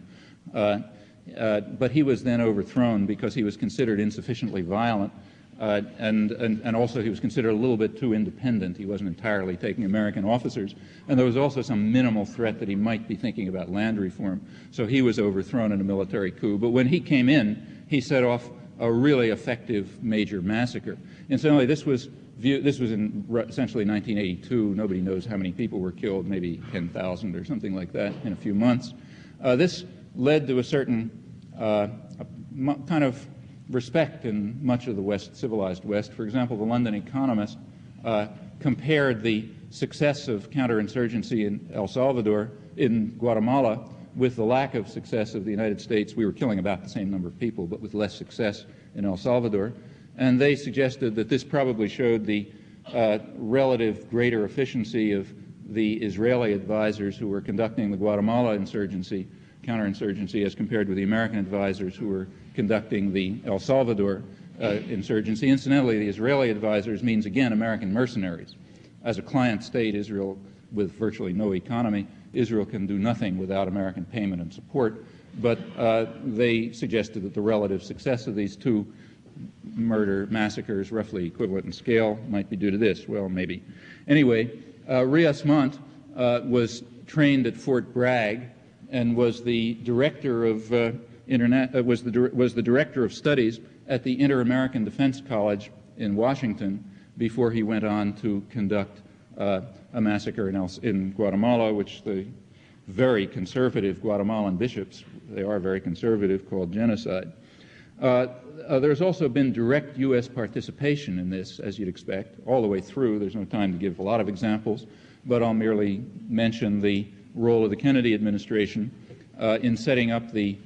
But he was then overthrown because he was considered insufficiently violent, and also he was considered a little bit too independent. He wasn't entirely taking American officers, and there was also some minimal threat that he might be thinking about land reform. So he was overthrown in a military coup. But when he came in, he set off a really effective major massacre. Incidentally, this was in essentially 1982. Nobody knows how many people were killed, maybe 10,000 or something like that in a few months. This led to a certain kind of respect in much of the West, civilized West. For example, the London Economist compared the success of counterinsurgency in El Salvador, in Guatemala, with the lack of success of the United States. We were killing about the same number of people, but with less success in El Salvador. And they suggested that this probably showed the relative greater efficiency of the Israeli advisors who were conducting the Guatemala counterinsurgency, as compared with the American advisors who were conducting the El Salvador insurgency. Incidentally, the Israeli advisors means, again, American mercenaries. As a client state, Israel, with virtually no economy, Israel can do nothing without American payment and support. But they suggested that the relative success of these two massacres, roughly equivalent in scale, might be due to this. Well, maybe. Anyway, Rias Montt was trained at Fort Bragg and was the director of was the director of studies at the Inter-American Defense College in Washington before he went on to conduct a massacre in Guatemala, which the very conservative Guatemalan bishops, they are very conservative, called genocide. There's also been direct U.S. participation in this, as you'd expect, all the way through. There's no time to give a lot of examples, but I'll merely mention the role of the Kennedy administration in setting up the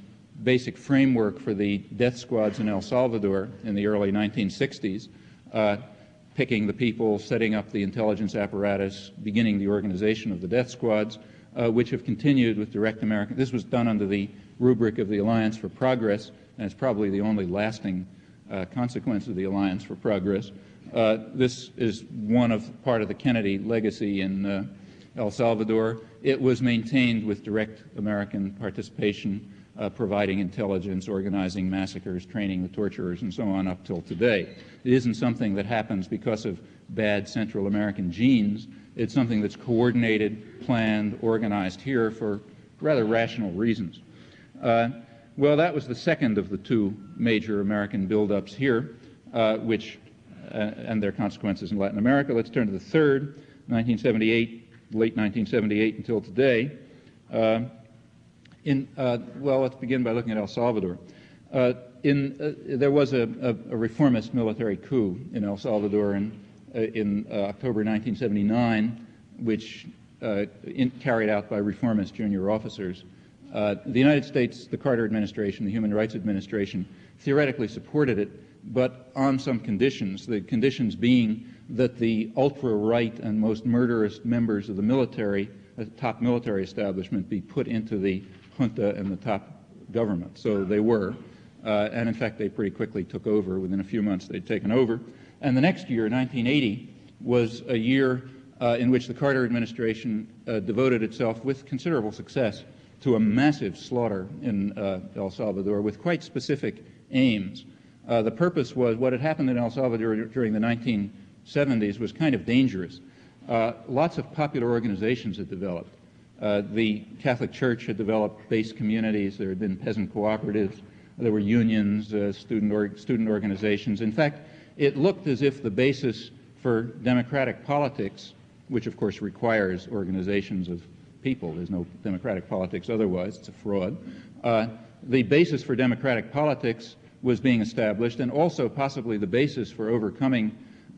basic framework for the death squads in El Salvador in the early 1960s, picking the people, setting up the intelligence apparatus, beginning the organization of the death squads, which have continued with direct American. This was done under the rubric of the Alliance for Progress, and it's probably the only lasting consequence of the Alliance for Progress. This is part of the Kennedy legacy in El Salvador. It was maintained with direct American participation, providing intelligence, organizing massacres, training the torturers, and so on up till today. It isn't something that happens because of bad Central American genes. It's something that's coordinated, planned, organized here for rather rational reasons. Well, that was the second of the two major American buildups here, and their consequences in Latin America. Let's turn to the third, 1978, late 1978 until today. Well, let's begin by looking at El Salvador. There was a reformist military coup in El Salvador in October 1979, which carried out by reformist junior officers. The United States, the Carter administration, the Human Rights Administration, theoretically supported it, but on some conditions, the conditions being that the ultra-right and most murderous members of the military, the top military establishment, be put into the junta and the top government. So they were, and in fact they pretty quickly took over. Within a few months they'd taken over. And the next year, 1980, was a year in which the Carter administration devoted itself with considerable success to a massive slaughter in El Salvador with quite specific aims. The purpose was, what had happened in El Salvador during the 1970s was kind of dangerous. Lots of popular organizations had developed. The Catholic Church had developed base communities. There had been peasant cooperatives. There were unions, student organizations. In fact, it looked as if the basis for democratic politics, which of course requires organizations of people, there's no democratic politics otherwise, it's a fraud, the basis for democratic politics was being established, and also possibly the basis for overcoming,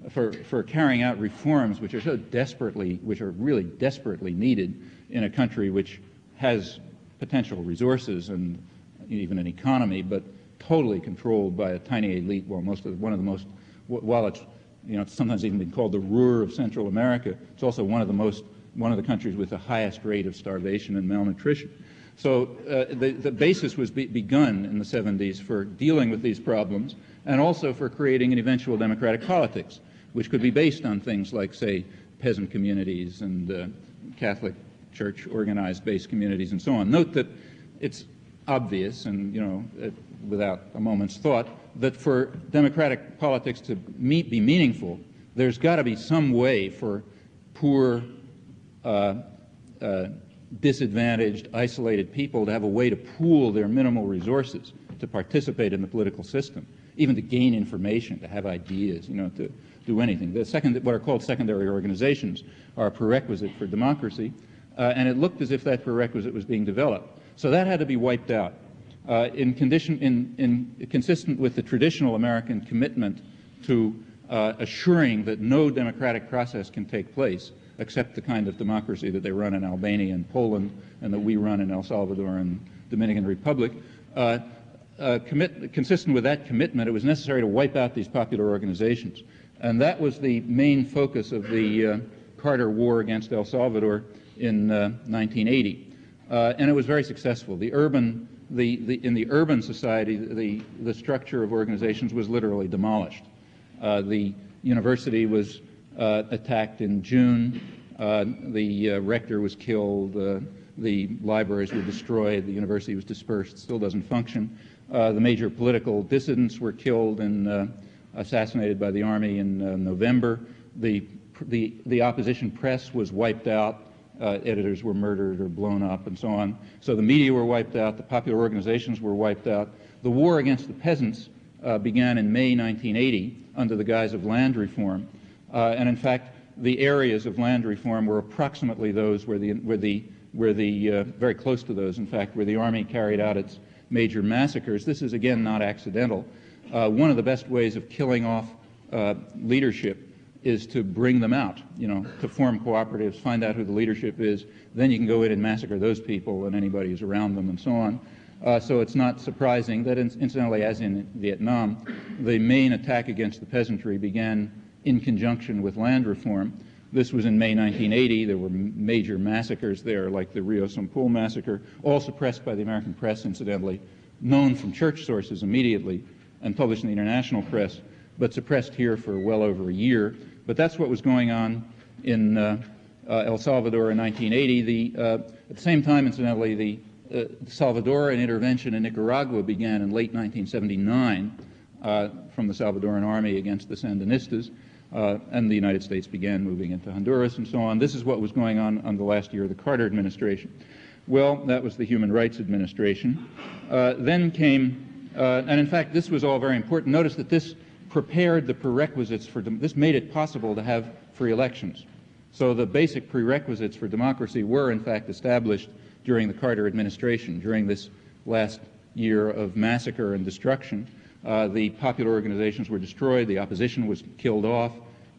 for carrying out reforms which are really desperately needed in a country which has potential resources and even an economy, but totally controlled by a tiny elite. Well, while it's, it's sometimes even been called the Ruhr of Central America, it's also one of the countries with the highest rate of starvation and malnutrition. So the basis was begun in the 70s for dealing with these problems, and also for creating an eventual democratic politics, which could be based on things like, say, peasant communities and Catholic Church organized base communities and so on. Note that it's obvious, and without a moment's thought, that for democratic politics to be meaningful, there's got to be some way for poor, disadvantaged, isolated people to have a way to pool their minimal resources to participate in the political system, even to gain information, to have ideas, to do anything. What are called secondary organizations are a prerequisite for democracy, and it looked as if that prerequisite was being developed. So that had to be wiped out. consistent with the traditional American commitment to assuring that no democratic process can take place except the kind of democracy that they run in Albania and Poland and that we run in El Salvador and Dominican Republic. Consistent with that commitment, it was necessary to wipe out these popular organizations. And that was the main focus of the Carter War against El Salvador in 1980. And it was very successful. In the urban society, the structure of organizations was literally demolished. The university was attacked in June. The rector was killed. The libraries were destroyed. The university was dispersed. Still doesn't function. The major political dissidents were killed and assassinated by the army in November. The opposition press was wiped out. Editors were murdered or blown up and so on. So the media were wiped out. The popular organizations were wiped out. The war against the peasants began in May 1980 under the guise of land reform. And in fact, the areas of land reform were approximately those very close to those, in fact, where the army carried out its major massacres. This is, again, not accidental. One of the best ways of killing off leadership is to bring them out, to form cooperatives, find out who the leadership is, then you can go in and massacre those people and anybody who's around them and so on. So it's not surprising that, incidentally, as in Vietnam, the main attack against the peasantry began in conjunction with land reform. This was in May 1980. There were major massacres there, like the Rio Sempul massacre, all suppressed by the American press, incidentally, known from church sources immediately and published in the international press, but suppressed here for well over a year. But that's what was going on in El Salvador in 1980. At the same time, incidentally, the Salvadoran intervention in Nicaragua began in late 1979 from the Salvadoran army against the Sandinistas, and the United States began moving into Honduras and so on. This is what was going on the last year of the Carter administration. Well, that was the Human Rights Administration. Then came, and in fact, this was all very important. Notice that this prepared the prerequisites for, this made it possible to have free elections. So the basic prerequisites for democracy were, in fact, established during the Carter administration, during this last year of massacre and destruction. The popular organizations were destroyed, the opposition was killed off,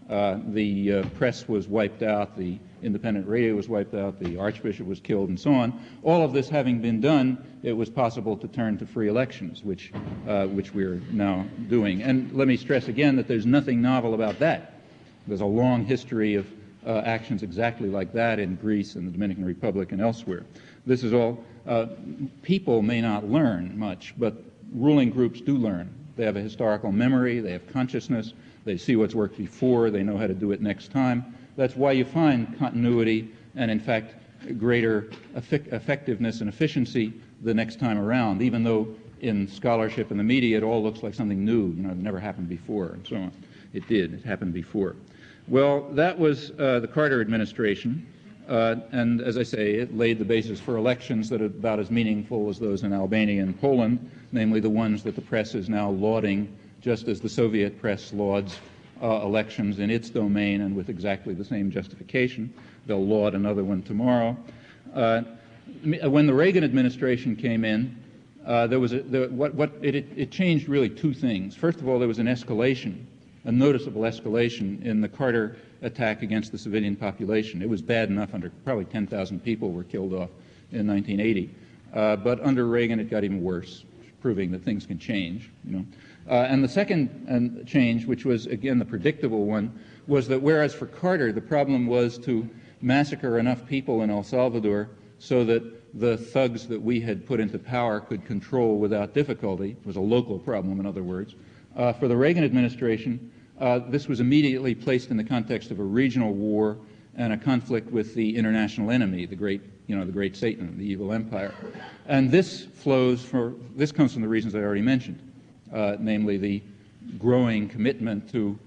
the press was wiped out, the independent radio was wiped out, the archbishop was killed, and so on. All of this having been done, it was possible to turn to free elections, which we're now doing. And let me stress again that there's nothing novel about that. There's a long history of actions exactly like that in Greece and the Dominican Republic and elsewhere. This is all, people may not learn much, but ruling groups do learn. They have a historical memory, they have consciousness, they see what's worked before, they know how to do it next time. That's why you find continuity and, in fact, greater effectiveness and efficiency the next time around, even though in scholarship and the media it all looks like something new, it never happened before, and so on. It did, it happened before. Well, that was the Carter administration, and as I say, it laid the basis for elections that are about as meaningful as those in Albania and Poland, namely the ones that the press is now lauding, just as the Soviet press lauds elections in its domain and with exactly the same justification. They'll laud another one tomorrow. When the Reagan administration came in, it changed really two things. First of all, there was an escalation, a noticeable escalation in the Carter attack against the civilian population. It was bad enough under, probably 10,000 people were killed off in 1980. But under Reagan, it got even worse, proving that things can change, And the second change, which was, again, the predictable one, was that whereas for Carter the problem was to massacre enough people in El Salvador so that the thugs that we had put into power could control without difficulty, it was a local problem, in other words, for the Reagan administration, this was immediately placed in the context of a regional war and a conflict with the international enemy, the great Satan, the evil empire. And this comes from the reasons I already mentioned, namely the growing commitment to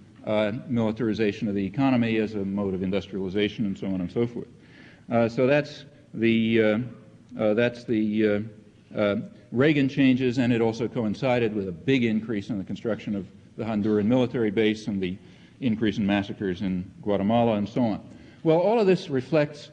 militarization of the economy as a mode of industrialization and so on and so forth. So that's the Reagan changes, and it also coincided with a big increase in the construction of the Honduran military base and the increase in massacres in Guatemala and so on. Well, all of this reflects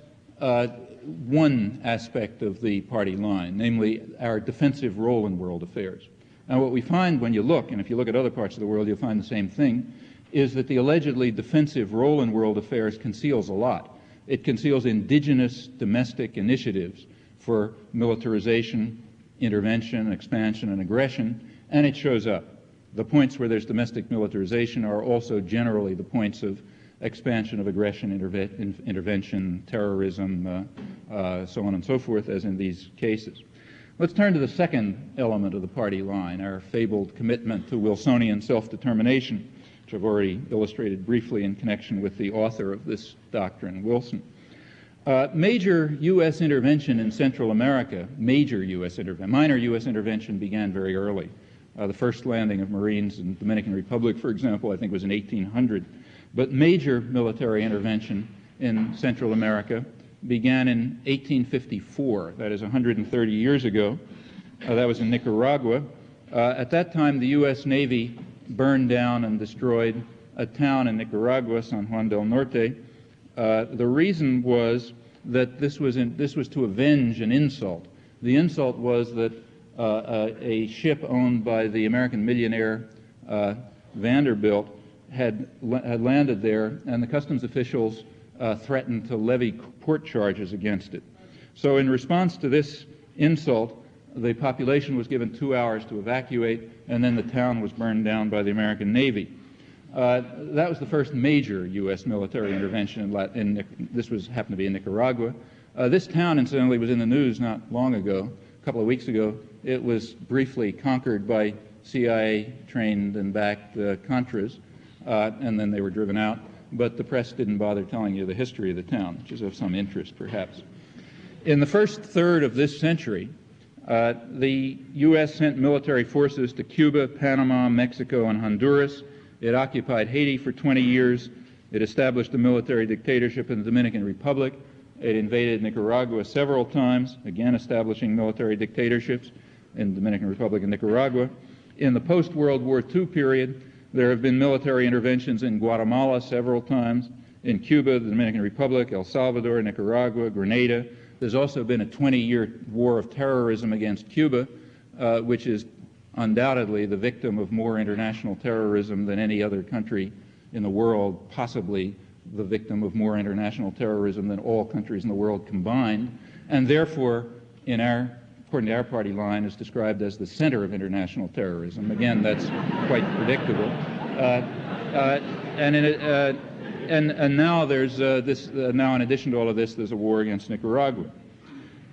one aspect of the party line, namely our defensive role in world affairs. Now, what we find when you look, and if you look at other parts of the world, you'll find the same thing, is that the allegedly defensive role in world affairs conceals a lot. It conceals indigenous domestic initiatives for militarization, intervention, expansion, and aggression, and it shows up. The points where there's domestic militarization are also generally the points of expansion of aggression, intervention, terrorism, so on and so forth, as in these cases. Let's turn to the second element of the party line, our fabled commitment to Wilsonian self-determination, which I've already illustrated briefly in connection with the author of this doctrine, Wilson. Major U.S. intervention in Central America, major U.S. intervention, minor U.S. intervention began very early. The first landing of Marines in the Dominican Republic, for example, I think was in 1800. But major military intervention in Central America began in 1854, that is 130 years ago. That was in Nicaragua. At that time, the U.S. Navy burned down and destroyed a town in Nicaragua, San Juan del Norte. The reason was that this was to avenge an insult. The insult was that a ship owned by the American millionaire Vanderbilt had landed there, and the customs officials threatened to levy port charges against it. So in response to this insult, the population was given 2 hours to evacuate, and then the town was burned down by the American Navy. That was the first major U.S. military intervention. Happened to be in Nicaragua. This town, incidentally, was in the news not long ago, a couple of weeks ago. It was briefly conquered by CIA-trained and backed Contras, and then they were driven out. But the press didn't bother telling you the history of the town, which is of some interest, perhaps. In the first third of this century, the U.S. sent military forces to Cuba, Panama, Mexico, and Honduras. It occupied Haiti for 20 years. It established a military dictatorship in the Dominican Republic. It invaded Nicaragua several times, again establishing military dictatorships in the Dominican Republic and Nicaragua. In the post-World War II period, there have been military interventions in Guatemala several times, in Cuba, the Dominican Republic, El Salvador, Nicaragua, Grenada. There's also been a 20-year war of terrorism against Cuba, which is undoubtedly the victim of more international terrorism than any other country in the world, possibly the victim of more international terrorism than all countries in the world combined, and therefore, according to our party line, is described as the center of international terrorism. Again, that's quite predictable. And now there's now in addition to all of this, there's a war against Nicaragua.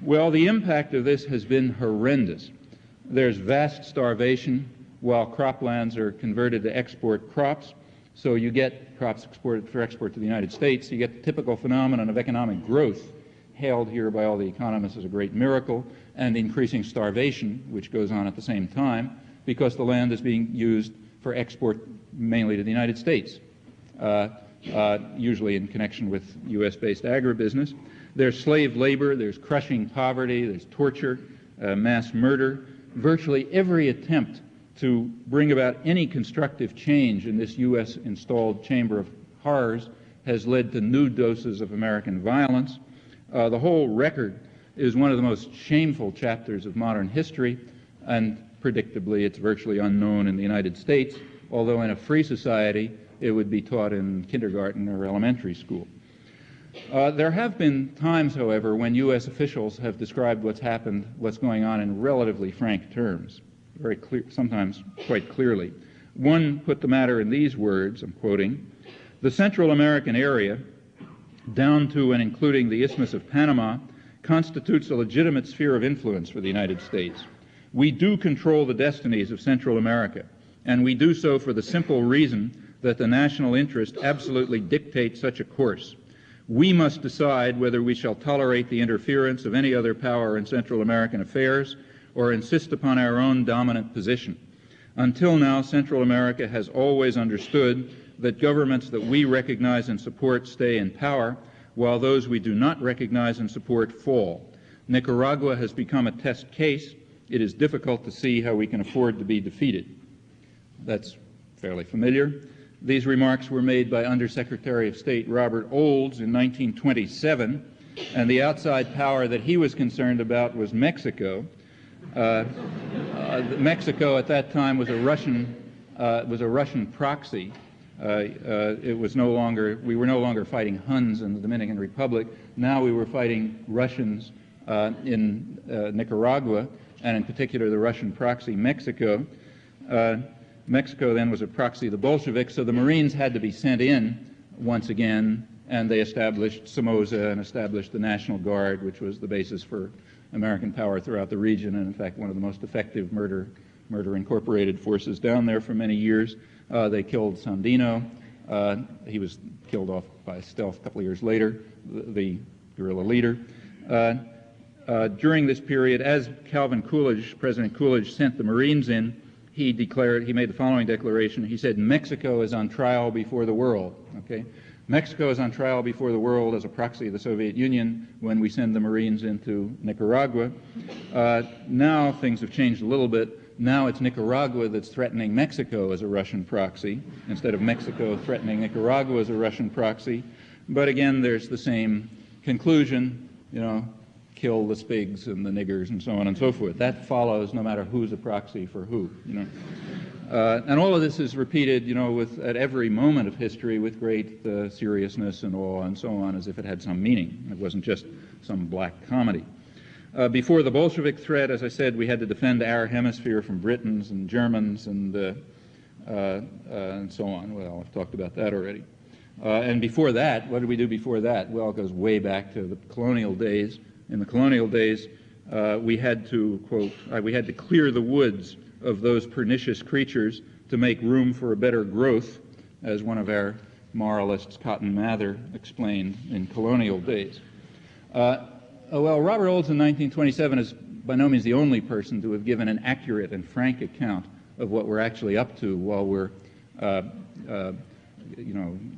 Well, the impact of this has been horrendous. There's vast starvation while croplands are converted to export crops. So you get crops exported for export to the United States. You get the typical phenomenon of economic growth, hailed here by all the economists as a great miracle, and increasing starvation, which goes on at the same time, because the land is being used for export mainly to the United States, usually in connection with U.S.-based agribusiness. There's slave labor, there's crushing poverty, there's torture, mass murder. Virtually every attempt to bring about any constructive change in this U.S.-installed chamber of horrors has led to new doses of American violence. The whole record is one of the most shameful chapters of modern history, and predictably it's virtually unknown in the United States, although in a free society it would be taught in kindergarten or elementary school. There have been times, however, when U.S. officials have described what's going on in relatively frank terms, very clear, sometimes quite clearly. One put the matter in these words, I'm quoting, "The Central American area, down to and including the Isthmus of Panama, constitutes a legitimate sphere of influence for the United States. We do control the destinies of Central America, and we do so for the simple reason that the national interest absolutely dictates such a course. We must decide whether we shall tolerate the interference of any other power in Central American affairs or insist upon our own dominant position. Until now, Central America has always understood that governments that we recognize and support stay in power, while those we do not recognize and support fall. Nicaragua has become a test case. It is difficult to see how we can afford to be defeated." That's fairly familiar. These remarks were made by Undersecretary of State Robert Olds in 1927, and the outside power that he was concerned about was Mexico. Mexico at that time was a Russian proxy. We were no longer fighting Huns in the Dominican Republic. Now we were fighting Russians in Nicaragua, and in particular the Russian proxy Mexico. Mexico then was a proxy of the Bolsheviks, so the Marines had to be sent in once again, and they established Somoza and established the National Guard, which was the basis for American power throughout the region, and in fact one of the most effective murder incorporated forces down there for many years. They killed Sandino. He was killed off by stealth a couple of years later, the guerrilla leader. During this period, as President Coolidge sent the Marines in, he made the following declaration. He said, Mexico is on trial before the world. Okay? Mexico is on trial before the world as a proxy of the Soviet Union when we send the Marines into Nicaragua. Now things have changed a little bit. Now it's Nicaragua that's threatening Mexico as a Russian proxy, instead of Mexico threatening Nicaragua as a Russian proxy. But again, there's the same conclusion, kill the spigs and the niggers and so on and so forth. That follows no matter who's a proxy for who, And all of this is repeated, at every moment of history with great seriousness and awe and so on, as if it had some meaning. It wasn't just some black comedy. Before the Bolshevik threat, as I said, we had to defend our hemisphere from Britons and Germans and so on. Well, I've talked about that already. And before that, what did we do before that? Well, it goes way back to the colonial days. In the colonial days, we had to, quote, we had to clear the woods of those pernicious creatures to make room for a better growth, as one of our moralists, Cotton Mather, explained in colonial days. Well, Robert Olds in 1927 is by no means the only person to have given an accurate and frank account of what we're actually up to while we're,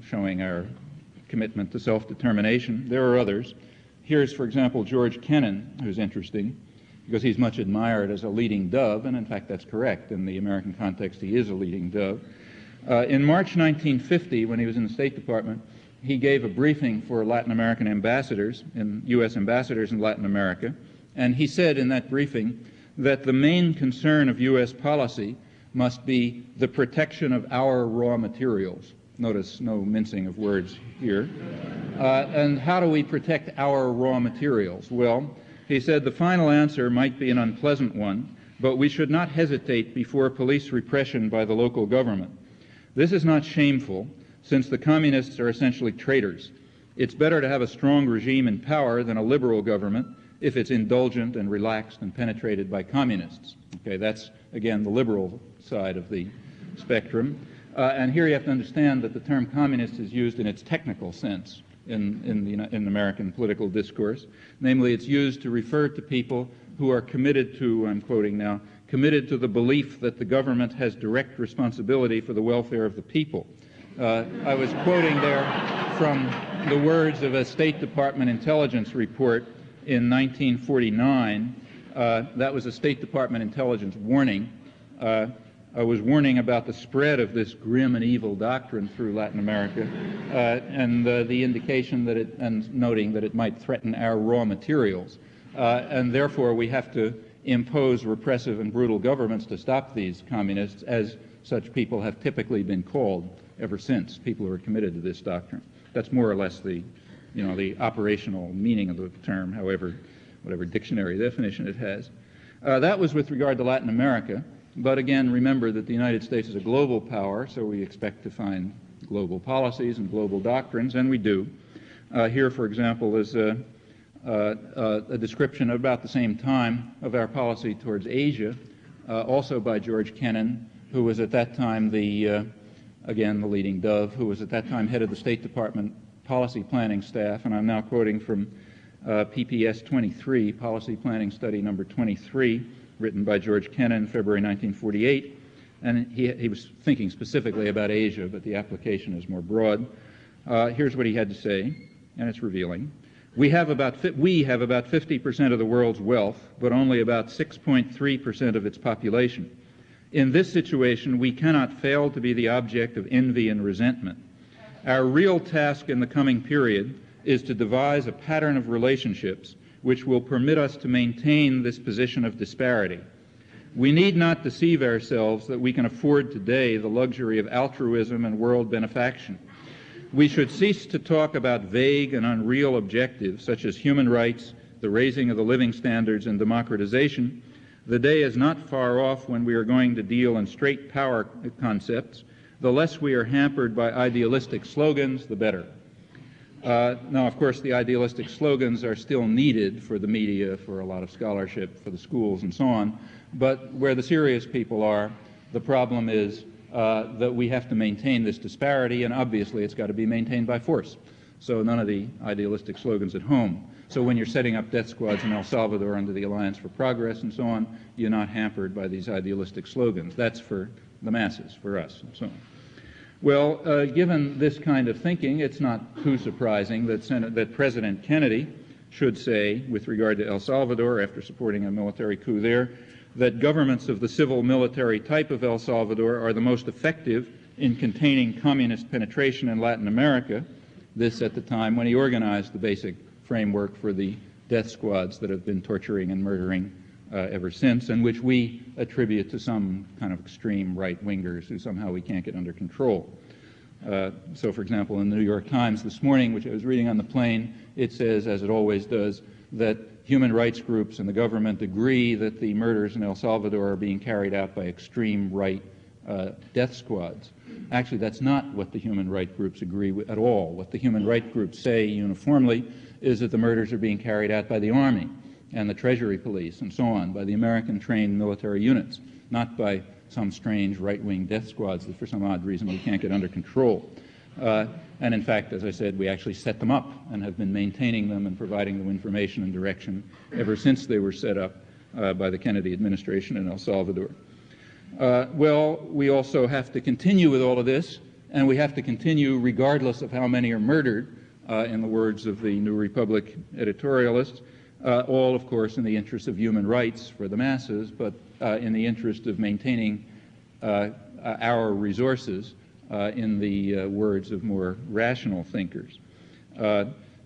showing our commitment to self-determination. There are others. Here's, for example, George Kennan, who's interesting, because he's much admired as a leading dove, and in fact that's correct. In the American context, he is a leading dove. In March 1950, when he was in the State Department, he gave a briefing for Latin American ambassadors, U.S. ambassadors in Latin America, and he said in that briefing that the main concern of U.S. policy must be the protection of our raw materials. Notice no mincing of words here. And how do we protect our raw materials? Well, he said the final answer might be an unpleasant one, but we should not hesitate before police repression by the local government. This is not shameful, since the communists are essentially traitors. It's better to have a strong regime in power than a liberal government if it's indulgent and relaxed and penetrated by communists. Okay, that's, again, the liberal side of the spectrum. And here you have to understand that the term communist is used in its technical sense in American political discourse. Namely, it's used to refer to people who are committed to, I'm quoting now, committed to the belief that the government has direct responsibility for the welfare of the people. I was quoting there from the words of a State Department intelligence report in 1949. That was a State Department intelligence warning. I was warning about the spread of this grim and evil doctrine through Latin America, and the indication that and noting that it might threaten our raw materials. And therefore we have to impose repressive and brutal governments to stop these communists, as such people have typically been called ever since, people who are committed to this doctrine. That's more or less the operational meaning of the term, whatever dictionary definition it has. That was with regard to Latin America. But again, remember that the United States is a global power, so we expect to find global policies and global doctrines, and we do. Here, for example, is a description about the same time of our policy towards Asia, also by George Kennan, who was at that time again, the leading dove, who was at that time head of the State Department policy planning staff, and I'm now quoting from PPS 23, Policy Planning Study number 23, written by George Kennan in February 1948, and he was thinking specifically about Asia, but the application is more broad. Here's what he had to say, and it's revealing. We have about 50% of the world's wealth, but only about 6.3% of its population. In this situation, we cannot fail to be the object of envy and resentment. Our real task in the coming period is to devise a pattern of relationships which will permit us to maintain this position of disparity. We need not deceive ourselves that we can afford today the luxury of altruism and world benefaction. We should cease to talk about vague and unreal objectives such as human rights, the raising of the living standards, and democratization. The day is not far off when we are going to deal in straight power concepts. The less we are hampered by idealistic slogans, the better. Now, of course, the idealistic slogans are still needed for the media, for a lot of scholarship, for the schools, and so on. But where the serious people are, the problem is that we have to maintain this disparity, and obviously it's got to be maintained by force. So none of the idealistic slogans at home. So when you're setting up death squads in El Salvador under the Alliance for Progress and so on, you're not hampered by these idealistic slogans. That's for the masses, for us, and so on. Well, given this kind of thinking, it's not too surprising that President Kennedy should say, with regard to El Salvador, after supporting a military coup there, that governments of the civil-military type of El Salvador are the most effective in containing communist penetration in Latin America, this at the time when he organized the basic framework for the death squads that have been torturing and murdering ever since, and which we attribute to some kind of extreme right-wingers who somehow we can't get under control. So, for example, in the New York Times this morning, which I was reading on the plane, it says, as it always does, that human rights groups and the government agree that the murders in El Salvador are being carried out by extreme right death squads. Actually, that's not what the human rights groups agree with at all. What the human rights groups say uniformly is that the murders are being carried out by the Army and the Treasury Police and so on, by the American-trained military units, not by some strange right-wing death squads that for some odd reason we can't get under control. And in fact, as I said, we actually set them up and have been maintaining them and providing them information and direction ever since they were set up by the Kennedy administration in El Salvador. Well, we also have to continue with all of this, and we have to continue regardless of how many are murdered, in the words of the New Republic editorialists, all, of course, in the interest of human rights for the masses, but in the interest of maintaining our resources, in the words of more rational thinkers.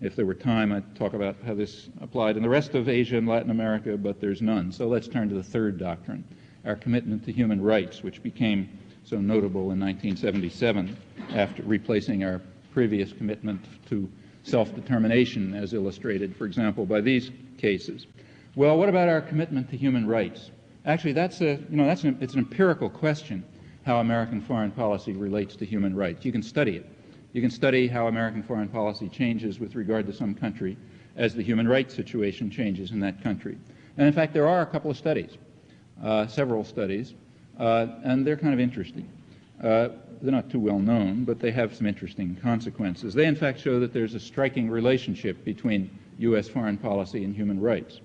If there were time, I'd talk about how this applied in the rest of Asia and Latin America, but there's none. So let's turn to the third doctrine, our commitment to human rights, which became so notable in 1977 after replacing our previous commitment to self-determination, as illustrated, for example, by these cases. Well, what about our commitment to human rights? Actually, it's an empirical question, how American foreign policy relates to human rights. You can study it. You can study how American foreign policy changes with regard to some country as the human rights situation changes in that country. And in fact, there are a couple of studies, several studies, and they're kind of interesting. They're not too well known, but they have some interesting consequences. They, in fact, show that there's a striking relationship between U.S. foreign policy and human rights.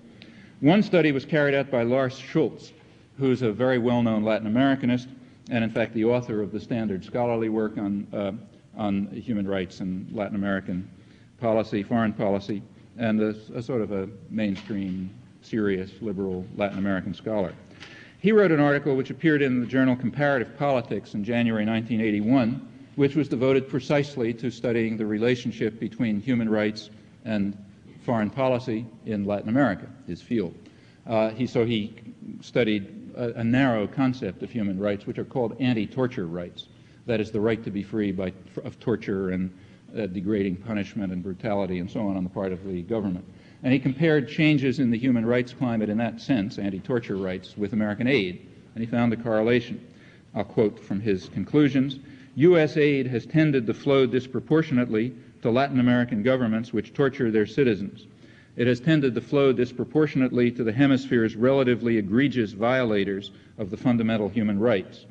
One study was carried out by Lars Schultz, who's a very well-known Latin Americanist, and in fact the author of the standard scholarly work on human rights and Latin American policy, foreign policy, and a sort of a mainstream, serious, liberal Latin American scholar. He wrote an article which appeared in the journal Comparative Politics in January 1981, which was devoted precisely to studying the relationship between human rights and foreign policy in Latin America, his field. He studied a narrow concept of human rights, which are called anti-torture rights. That is, the right to be free of torture and degrading punishment and brutality and so on the part of the government. And he compared changes in the human rights climate in that sense, anti-torture rights, with American aid, and he found a correlation. I'll quote from his conclusions. U.S. aid has tended to flow disproportionately to Latin American governments which torture their citizens. It has tended to flow disproportionately to the hemisphere's relatively egregious violators of the fundamental human rights.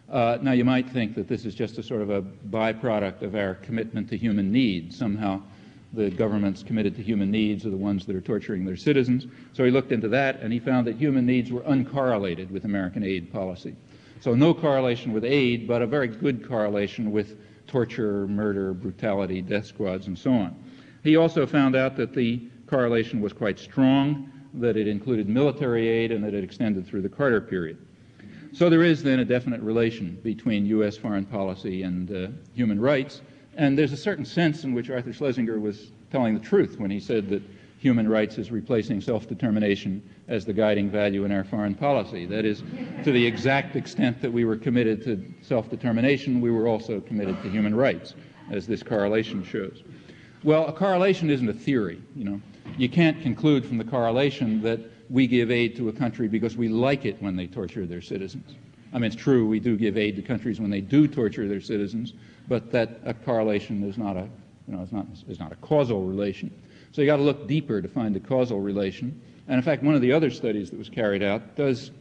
Now, you might think that this is just a sort of a byproduct of our commitment to human needs. Somehow the governments committed to human needs are the ones that are torturing their citizens. So he looked into that, and he found that human needs were uncorrelated with American aid policy. So no correlation with aid, but a very good correlation with torture, murder, brutality, death squads, and so on. He also found out that the correlation was quite strong, that it included military aid, and that it extended through the Carter period. So there is then a definite relation between U.S. foreign policy and human rights, and there's a certain sense in which Arthur Schlesinger was telling the truth when he said that human rights is replacing self-determination as the guiding value in our foreign policy. That is, to the exact extent that we were committed to self-determination, we were also committed to human rights, as this correlation shows. Well, a correlation isn't a theory, you know. You can't conclude from the correlation that we give aid to a country because we like it when they torture their citizens. I mean, it's true, we do give aid to countries when they do torture their citizens, but that a correlation is not a, you know, is not a causal relation. So you got to look deeper to find the causal relation. And in fact, one of the other studies that was carried out does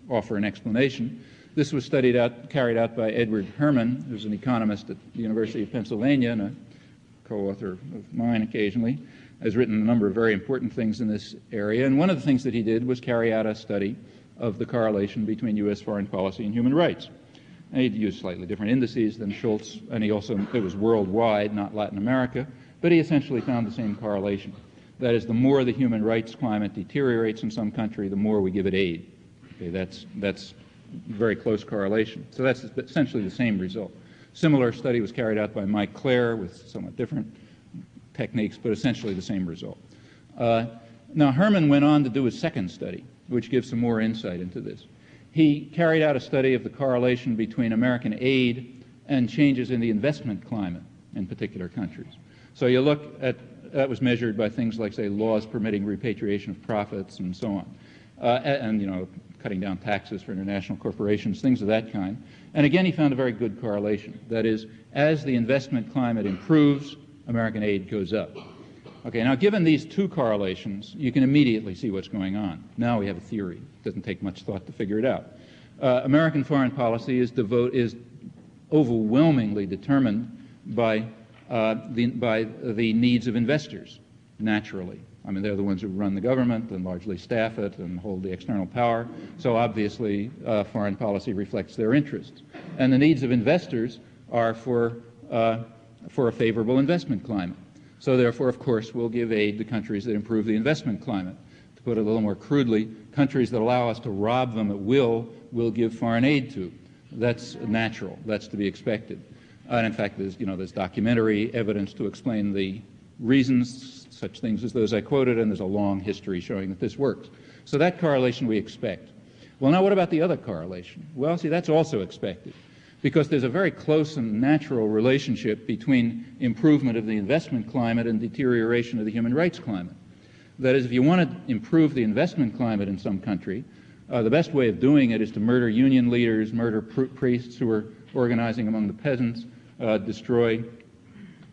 offer an explanation. This was carried out by Edward Herman, who's an economist at the University of Pennsylvania and a co-author of mine occasionally, has written a number of very important things in this area. And one of the things that he did was carry out a study of the correlation between U.S. foreign policy and human rights. And he'd used slightly different indices than Schultz, and he also, it was worldwide, not Latin America, but he essentially found the same correlation. That is, the more the human rights climate deteriorates in some country, the more we give it aid. Okay, that's very close correlation. So that's essentially the same result. Similar study was carried out by Mike Clare with somewhat different techniques, but essentially the same result. Now, Herman went on to do a second study, which gives some more insight into this. He carried out a study of the correlation between American aid and changes in the investment climate in particular countries. So you look at, that was measured by things like, say, laws permitting repatriation of profits and so on, and, you know, cutting down taxes for international corporations, things of that kind. And again, he found a very good correlation. That is, as the investment climate improves, American aid goes up. Okay, now given these two correlations, you can immediately see what's going on. Now we have a theory. It doesn't take much thought to figure it out. American foreign policy is overwhelmingly determined by the needs of investors, naturally. I mean, they're the ones who run the government and largely staff it and hold the external power. So obviously, foreign policy reflects their interests. And the needs of investors are for a favorable investment climate. So therefore, of course, we'll give aid to countries that improve the investment climate. To put it a little more crudely, countries that allow us to rob them at will, we'll give foreign aid to. That's natural. That's to be expected. And in fact, there's documentary evidence to explain the reasons, such things as those I quoted, and there's a long history showing that this works. So that correlation we expect. Well, now what about the other correlation? Well, see, that's also expected, because there's a very close and natural relationship between improvement of the investment climate and deterioration of the human rights climate. That is, if you want to improve the investment climate in some country, the best way of doing it is to murder union leaders, murder priests who are organizing among the peasants, destroy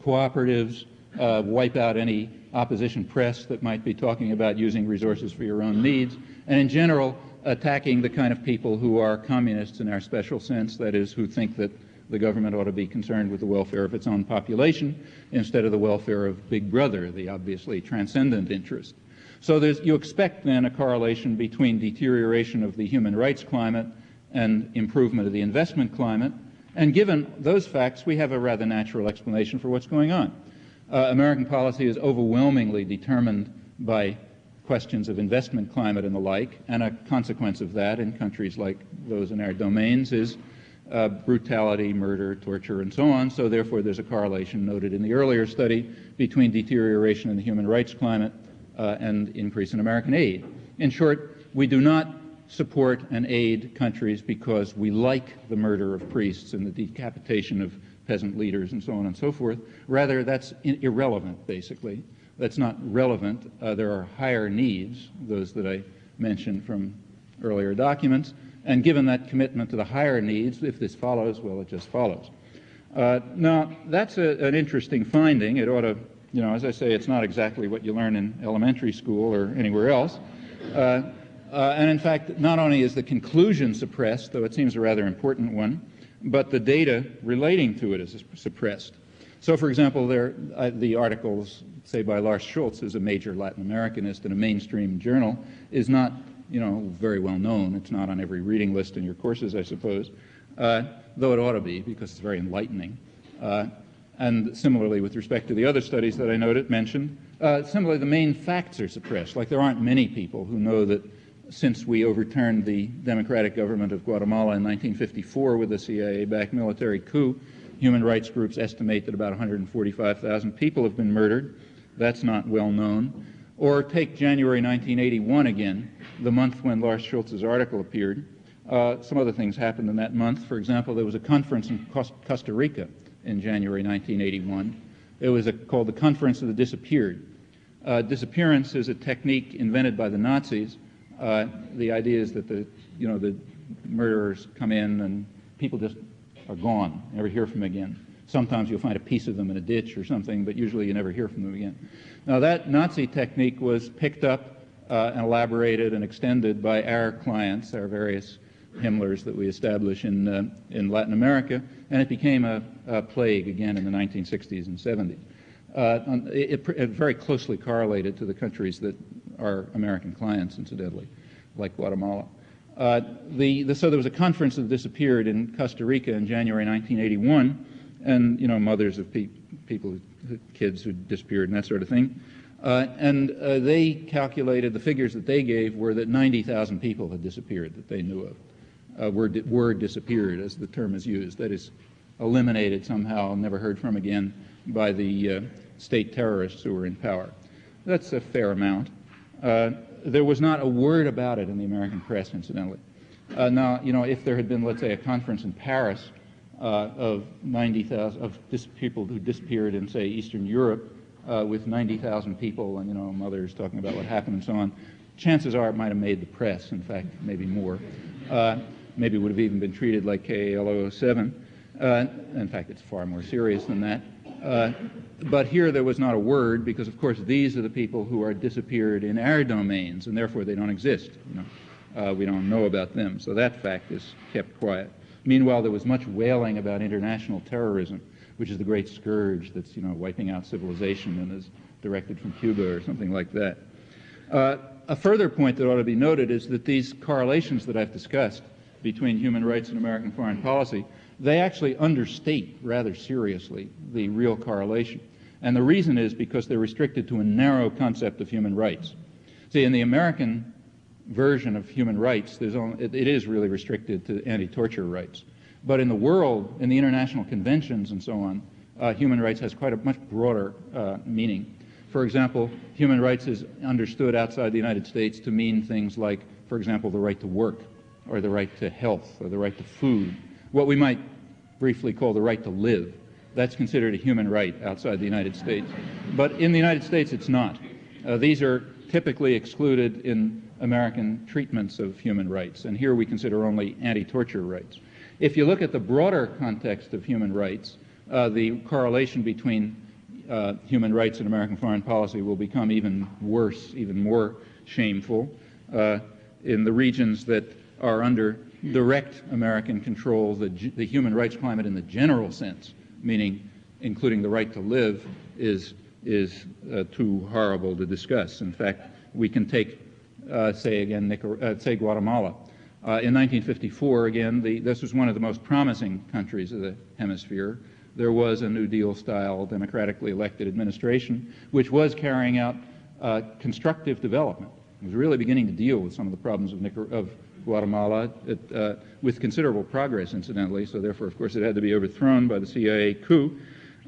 cooperatives, wipe out any opposition press that might be talking about using resources for your own needs, and in general, attacking the kind of people who are communists in our special sense, that is, who think that the government ought to be concerned with the welfare of its own population instead of the welfare of Big Brother, the obviously transcendent interest. So you expect then a correlation between deterioration of the human rights climate and improvement of the investment climate. And given those facts, we have a rather natural explanation for what's going on. American policy is overwhelmingly determined by questions of investment climate and the like, and a consequence of that in countries like those in our domains is brutality, murder, torture, and so on. So therefore, there's a correlation noted in the earlier study between deterioration in the human rights climate and increase in American aid. In short, we do not support and aid countries because we like the murder of priests and the decapitation of peasant leaders and so on and so forth. Rather, that's irrelevant, basically. That's not relevant. There are higher needs, those that I mentioned from earlier documents, and given that commitment to the higher needs, if this follows, well, it just follows. Now, that's an interesting finding. It ought to, as I say, it's not exactly what you learn in elementary school or anywhere else. And in fact, not only is the conclusion suppressed, though it seems a rather important one, but the data relating to it is suppressed. So, for example, the articles, say, by Lars Schultz, who's a major Latin Americanist in a mainstream journal, is not, very well known. It's not on every reading list in your courses, I suppose, though it ought to be because it's very enlightening. And similarly, with respect to the other studies that I mentioned, similarly, the main facts are suppressed. Like, there aren't many people who know that since we overturned the democratic government of Guatemala in 1954 with a CIA-backed military coup, human rights groups estimate that about 145,000 people have been murdered. That's not well known. Or take January 1981 again, the month when Lars Schultz's article appeared. Some other things happened in that month. For example, there was a conference in Costa Rica in January 1981. It was called the Conference of the Disappeared. Disappearance is a technique invented by the Nazis. The idea is that the murderers come in and people just are gone, never hear from them again. Sometimes you'll find a piece of them in a ditch or something, but usually you never hear from them again. Now that Nazi technique was picked up and elaborated and extended by our clients, our various Himmlers that we establish in Latin America, and it became a plague again in the 1960s and 70s. It very closely correlated to the countries that are American clients, incidentally, like Guatemala. So there was a conference that disappeared in Costa Rica in January 1981, and mothers of people, kids who disappeared and that sort of thing. They calculated, the figures that they gave were that 90,000 people had disappeared that they knew of, were disappeared, as the term is used. That is, eliminated somehow, never heard from again by the state terrorists who were in power. That's a fair amount. There was not a word about it in the American press, incidentally. Now, if there had been, let's say, a conference in Paris of 90,000 people who disappeared in, say, Eastern Europe, with 90,000 people and mothers talking about what happened and so on, chances are it might have made the press. In fact, maybe more. Maybe it would have even been treated like KAL 007. In fact, it's far more serious than that. But here there was not a word because, of course, these are the people who are disappeared in our domains, and therefore they don't exist. We don't know about them, so that fact is kept quiet. Meanwhile, there was much wailing about international terrorism, which is the great scourge that's wiping out civilization and is directed from Cuba or something like that. A further point that ought to be noted is that these correlations that I've discussed between human rights and American foreign policy, they actually understate rather seriously the real correlation. And the reason is because they're restricted to a narrow concept of human rights. See, in the American version of human rights, it is really restricted to anti-torture rights. But in the world, in the international conventions and so on, human rights has quite a much broader meaning. For example, human rights is understood outside the United States to mean things like, for example, the right to work, or the right to health, or the right to food, what we might briefly call the right to live. That's considered a human right outside the United States. But in the United States, it's not. These are typically excluded in American treatments of human rights, and here we consider only anti-torture rights. If you look at the broader context of human rights, the correlation between human rights and American foreign policy will become even worse, even more shameful, in the regions that are under direct American control. The human rights climate in the general sense, meaning including the right to live, is too horrible to discuss. In fact, we can take, say Guatemala. In 1954, again, this was one of the most promising countries of the hemisphere. There was a New Deal-style democratically elected administration which was carrying out constructive development. It was really beginning to deal with some of the problems of Guatemala with considerable progress, incidentally, so therefore, of course, it had to be overthrown by the CIA coup.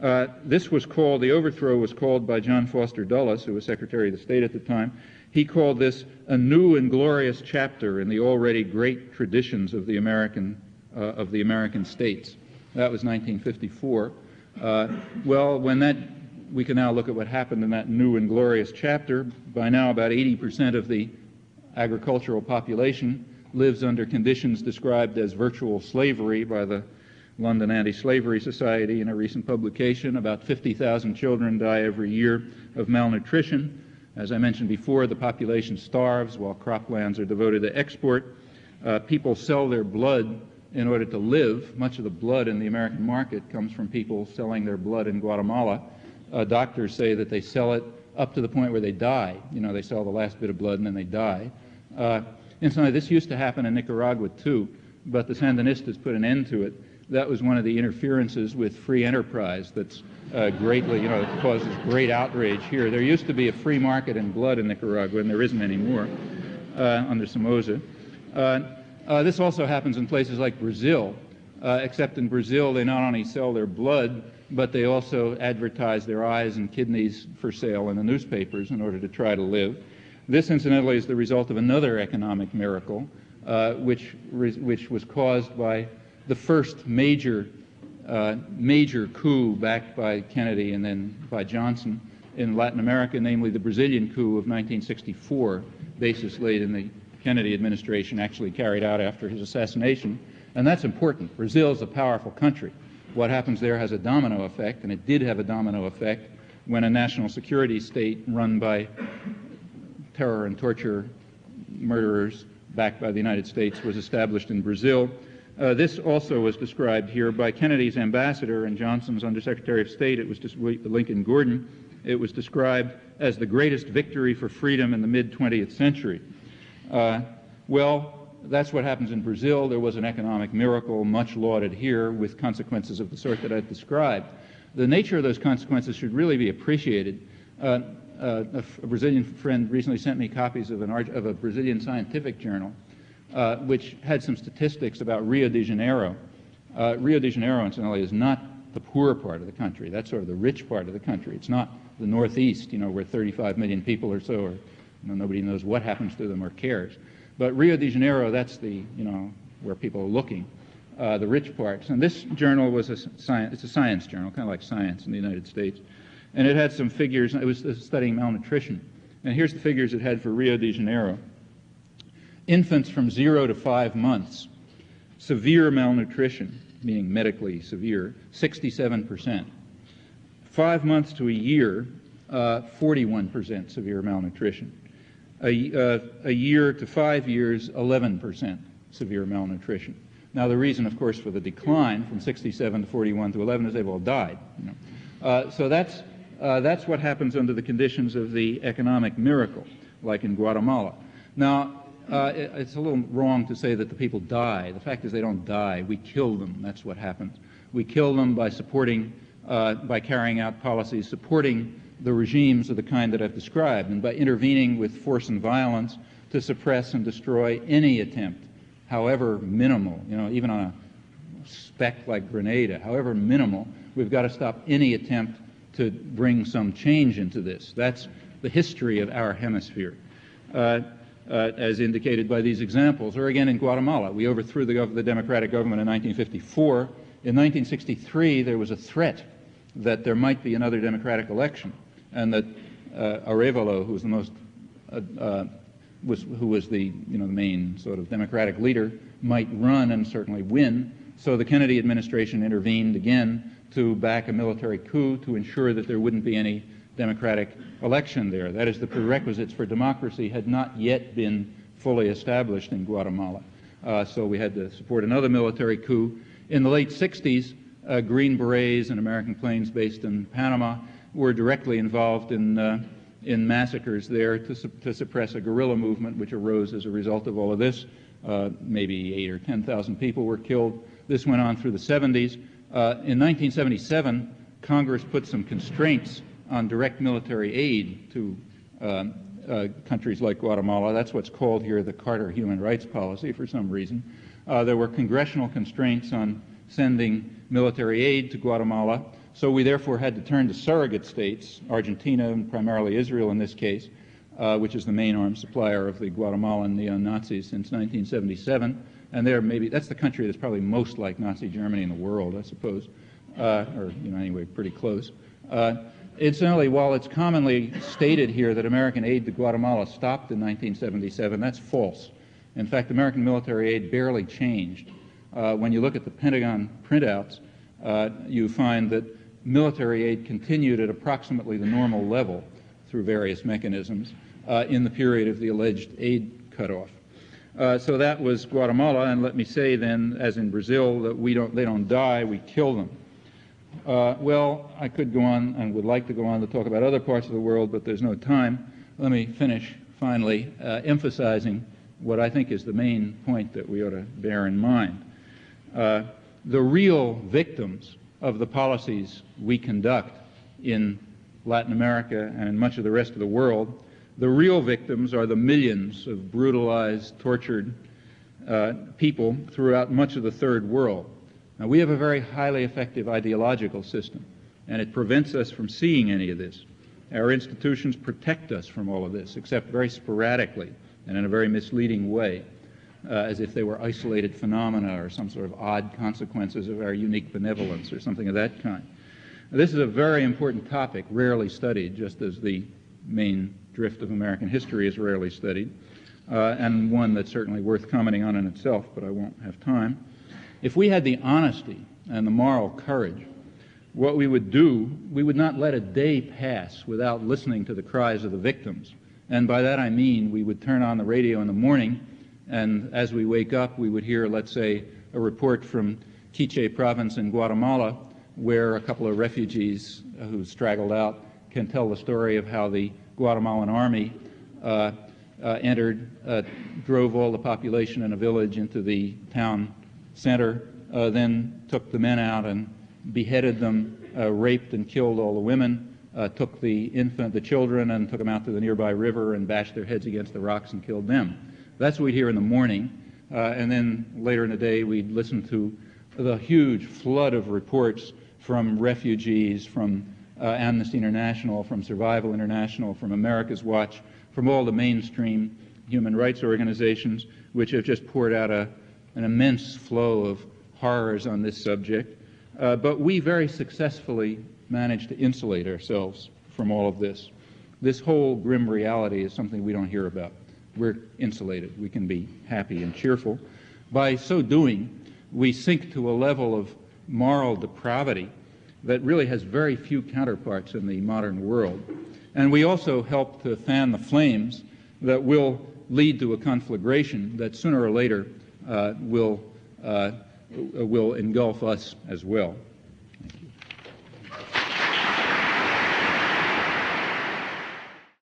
The overthrow was called by John Foster Dulles, who was Secretary of the State at the time. He called this a new and glorious chapter in the already great traditions of the American states. That was 1954. We can now look at what happened in that new and glorious chapter. By now, about 80% of the agricultural population lives under conditions described as virtual slavery by the London Anti-Slavery Society in a recent publication. About 50,000 children die every year of malnutrition. As I mentioned before, the population starves while croplands are devoted to export. People sell their blood in order to live. Much of the blood in the American market comes from people selling their blood in Guatemala. Doctors say that they sell it up to the point where they die. They sell the last bit of blood and then they die. Incidentally, this used to happen in Nicaragua too, but the Sandinistas put an end to it. That was one of the interferences with free enterprise that's greatly, causes great outrage here. There used to be a free market in blood in Nicaragua, and there isn't anymore under Somoza. This also happens in places like Brazil. except in Brazil they not only sell their blood, but they also advertise their eyes and kidneys for sale in the newspapers in order to try to live. This, incidentally, is the result of another economic miracle, which was caused by the first major coup backed by Kennedy and then by Johnson in Latin America, namely the Brazilian coup of 1964, basis laid in the Kennedy administration, actually carried out after his assassination. And that's important. Brazil is a powerful country. What happens there has a domino effect, and it did have a domino effect when a national security state run by terror and torture murderers backed by the United States was established in Brazil. This also was described here by Kennedy's ambassador and Johnson's Undersecretary of State. It was just Lincoln Gordon. It was described as the greatest victory for freedom in the mid-20th century. Well, that's what happens in Brazil. There was an economic miracle, much lauded here, with consequences of the sort that I've described. The nature of those consequences should really be appreciated. A Brazilian friend recently sent me copies of a Brazilian scientific journal, which had some statistics about Rio de Janeiro. Rio de Janeiro, incidentally, is not the poor part of the country. That's sort of the rich part of the country. It's not the Northeast, where 35 million people or so, or nobody knows what happens to them or cares. But Rio de Janeiro, that's the, where people are looking, the rich parts. And this journal was it's a science journal, kind of like Science in the United States. And it had some figures. It was studying malnutrition. And here's the figures it had for Rio de Janeiro. Infants from 0 to 5 months, severe malnutrition, meaning medically severe, 67%. 5 months to a year, 41% severe malnutrition. A year to 5 years, 11% severe malnutrition. Now, the reason, of course, for the decline from 67 to 41 to 11 is they've all died. So that's what happens under the conditions of the economic miracle, like in Guatemala. Now, it's a little wrong to say that the people die. The fact is they don't die. We kill them. That's what happens. We kill them by supporting, by carrying out policies supporting the regimes of the kind that I've described, and by intervening with force and violence to suppress and destroy any attempt, however minimal, even on a speck like Grenada, however minimal, we've got to stop any attempt to bring some change into this. That's the history of our hemisphere, as indicated by these examples. Or again in Guatemala, we overthrew the democratic government in 1954. In 1963, there was a threat that there might be another democratic election, and that Arevalo, who was the most, who was the main sort of democratic leader, might run and certainly win. So the Kennedy administration intervened again to back a military coup to ensure that there wouldn't be any democratic election there. That is, the prerequisites for democracy had not yet been fully established in Guatemala. So we had to support another military coup. In the late 60s, Green Berets and American planes based in Panama were directly involved in massacres there to suppress a guerrilla movement which arose as a result of all of this. Maybe 8,000 or 10,000 people were killed. This went on through the 70s. In 1977, Congress put some constraints on direct military aid to countries like Guatemala. That's what's called here the Carter Human Rights Policy for some reason. There were congressional constraints on sending military aid to Guatemala, so we therefore had to turn to surrogate states, Argentina and primarily Israel in this case, which is the main arms supplier of the Guatemalan neo-Nazis since 1977. And that's the country that's probably most like Nazi Germany in the world, I suppose, or anyway, pretty close. Incidentally, while it's commonly stated here that American aid to Guatemala stopped in 1977, that's false. In fact, American military aid barely changed. When you look at the Pentagon printouts, you find that military aid continued at approximately the normal level through various mechanisms in the period of the alleged aid cutoff. So that was Guatemala, and let me say then, as in Brazil, that they don't die, we kill them. Well, I could go on and would like to go on to talk about other parts of the world, but there's no time. Let me finish, finally, emphasizing what I think is the main point that we ought to bear in mind. The real victims of the policies we conduct in Latin America and in much of the rest of the world, the real victims are the millions of brutalized, tortured people throughout much of the Third World. Now, we have a very highly effective ideological system, and it prevents us from seeing any of this. Our institutions protect us from all of this, except very sporadically and in a very misleading way, as if they were isolated phenomena or some sort of odd consequences of our unique benevolence or something of that kind. Now, this is a very important topic, rarely studied, just as the main drift of American history is rarely studied, and one that's certainly worth commenting on in itself, but I won't have time. If we had the honesty and the moral courage, what we would do, we would not let a day pass without listening to the cries of the victims. And by that I mean we would turn on the radio in the morning, and as we wake up, we would hear, let's say, a report from Quiché province in Guatemala, where a couple of refugees who straggled out can tell the story of how the Guatemalan army drove all the population in a village into the town center, then took the men out and beheaded them, raped and killed all the women, took the children and took them out to the nearby river and bashed their heads against the rocks and killed them. That's what we'd hear in the morning, and then later in the day we'd listen to the huge flood of reports from refugees, from Amnesty International, from Survival International, from America's Watch, from all the mainstream human rights organizations, which have just poured out an immense flow of horrors on this subject. But we very successfully managed to insulate ourselves from all of this. This whole grim reality is something we don't hear about. We're insulated. We can be happy and cheerful. By so doing, we sink to a level of moral depravity that really has very few counterparts in the modern world. And we also help to fan the flames that will lead to a conflagration that sooner or later will engulf us as well.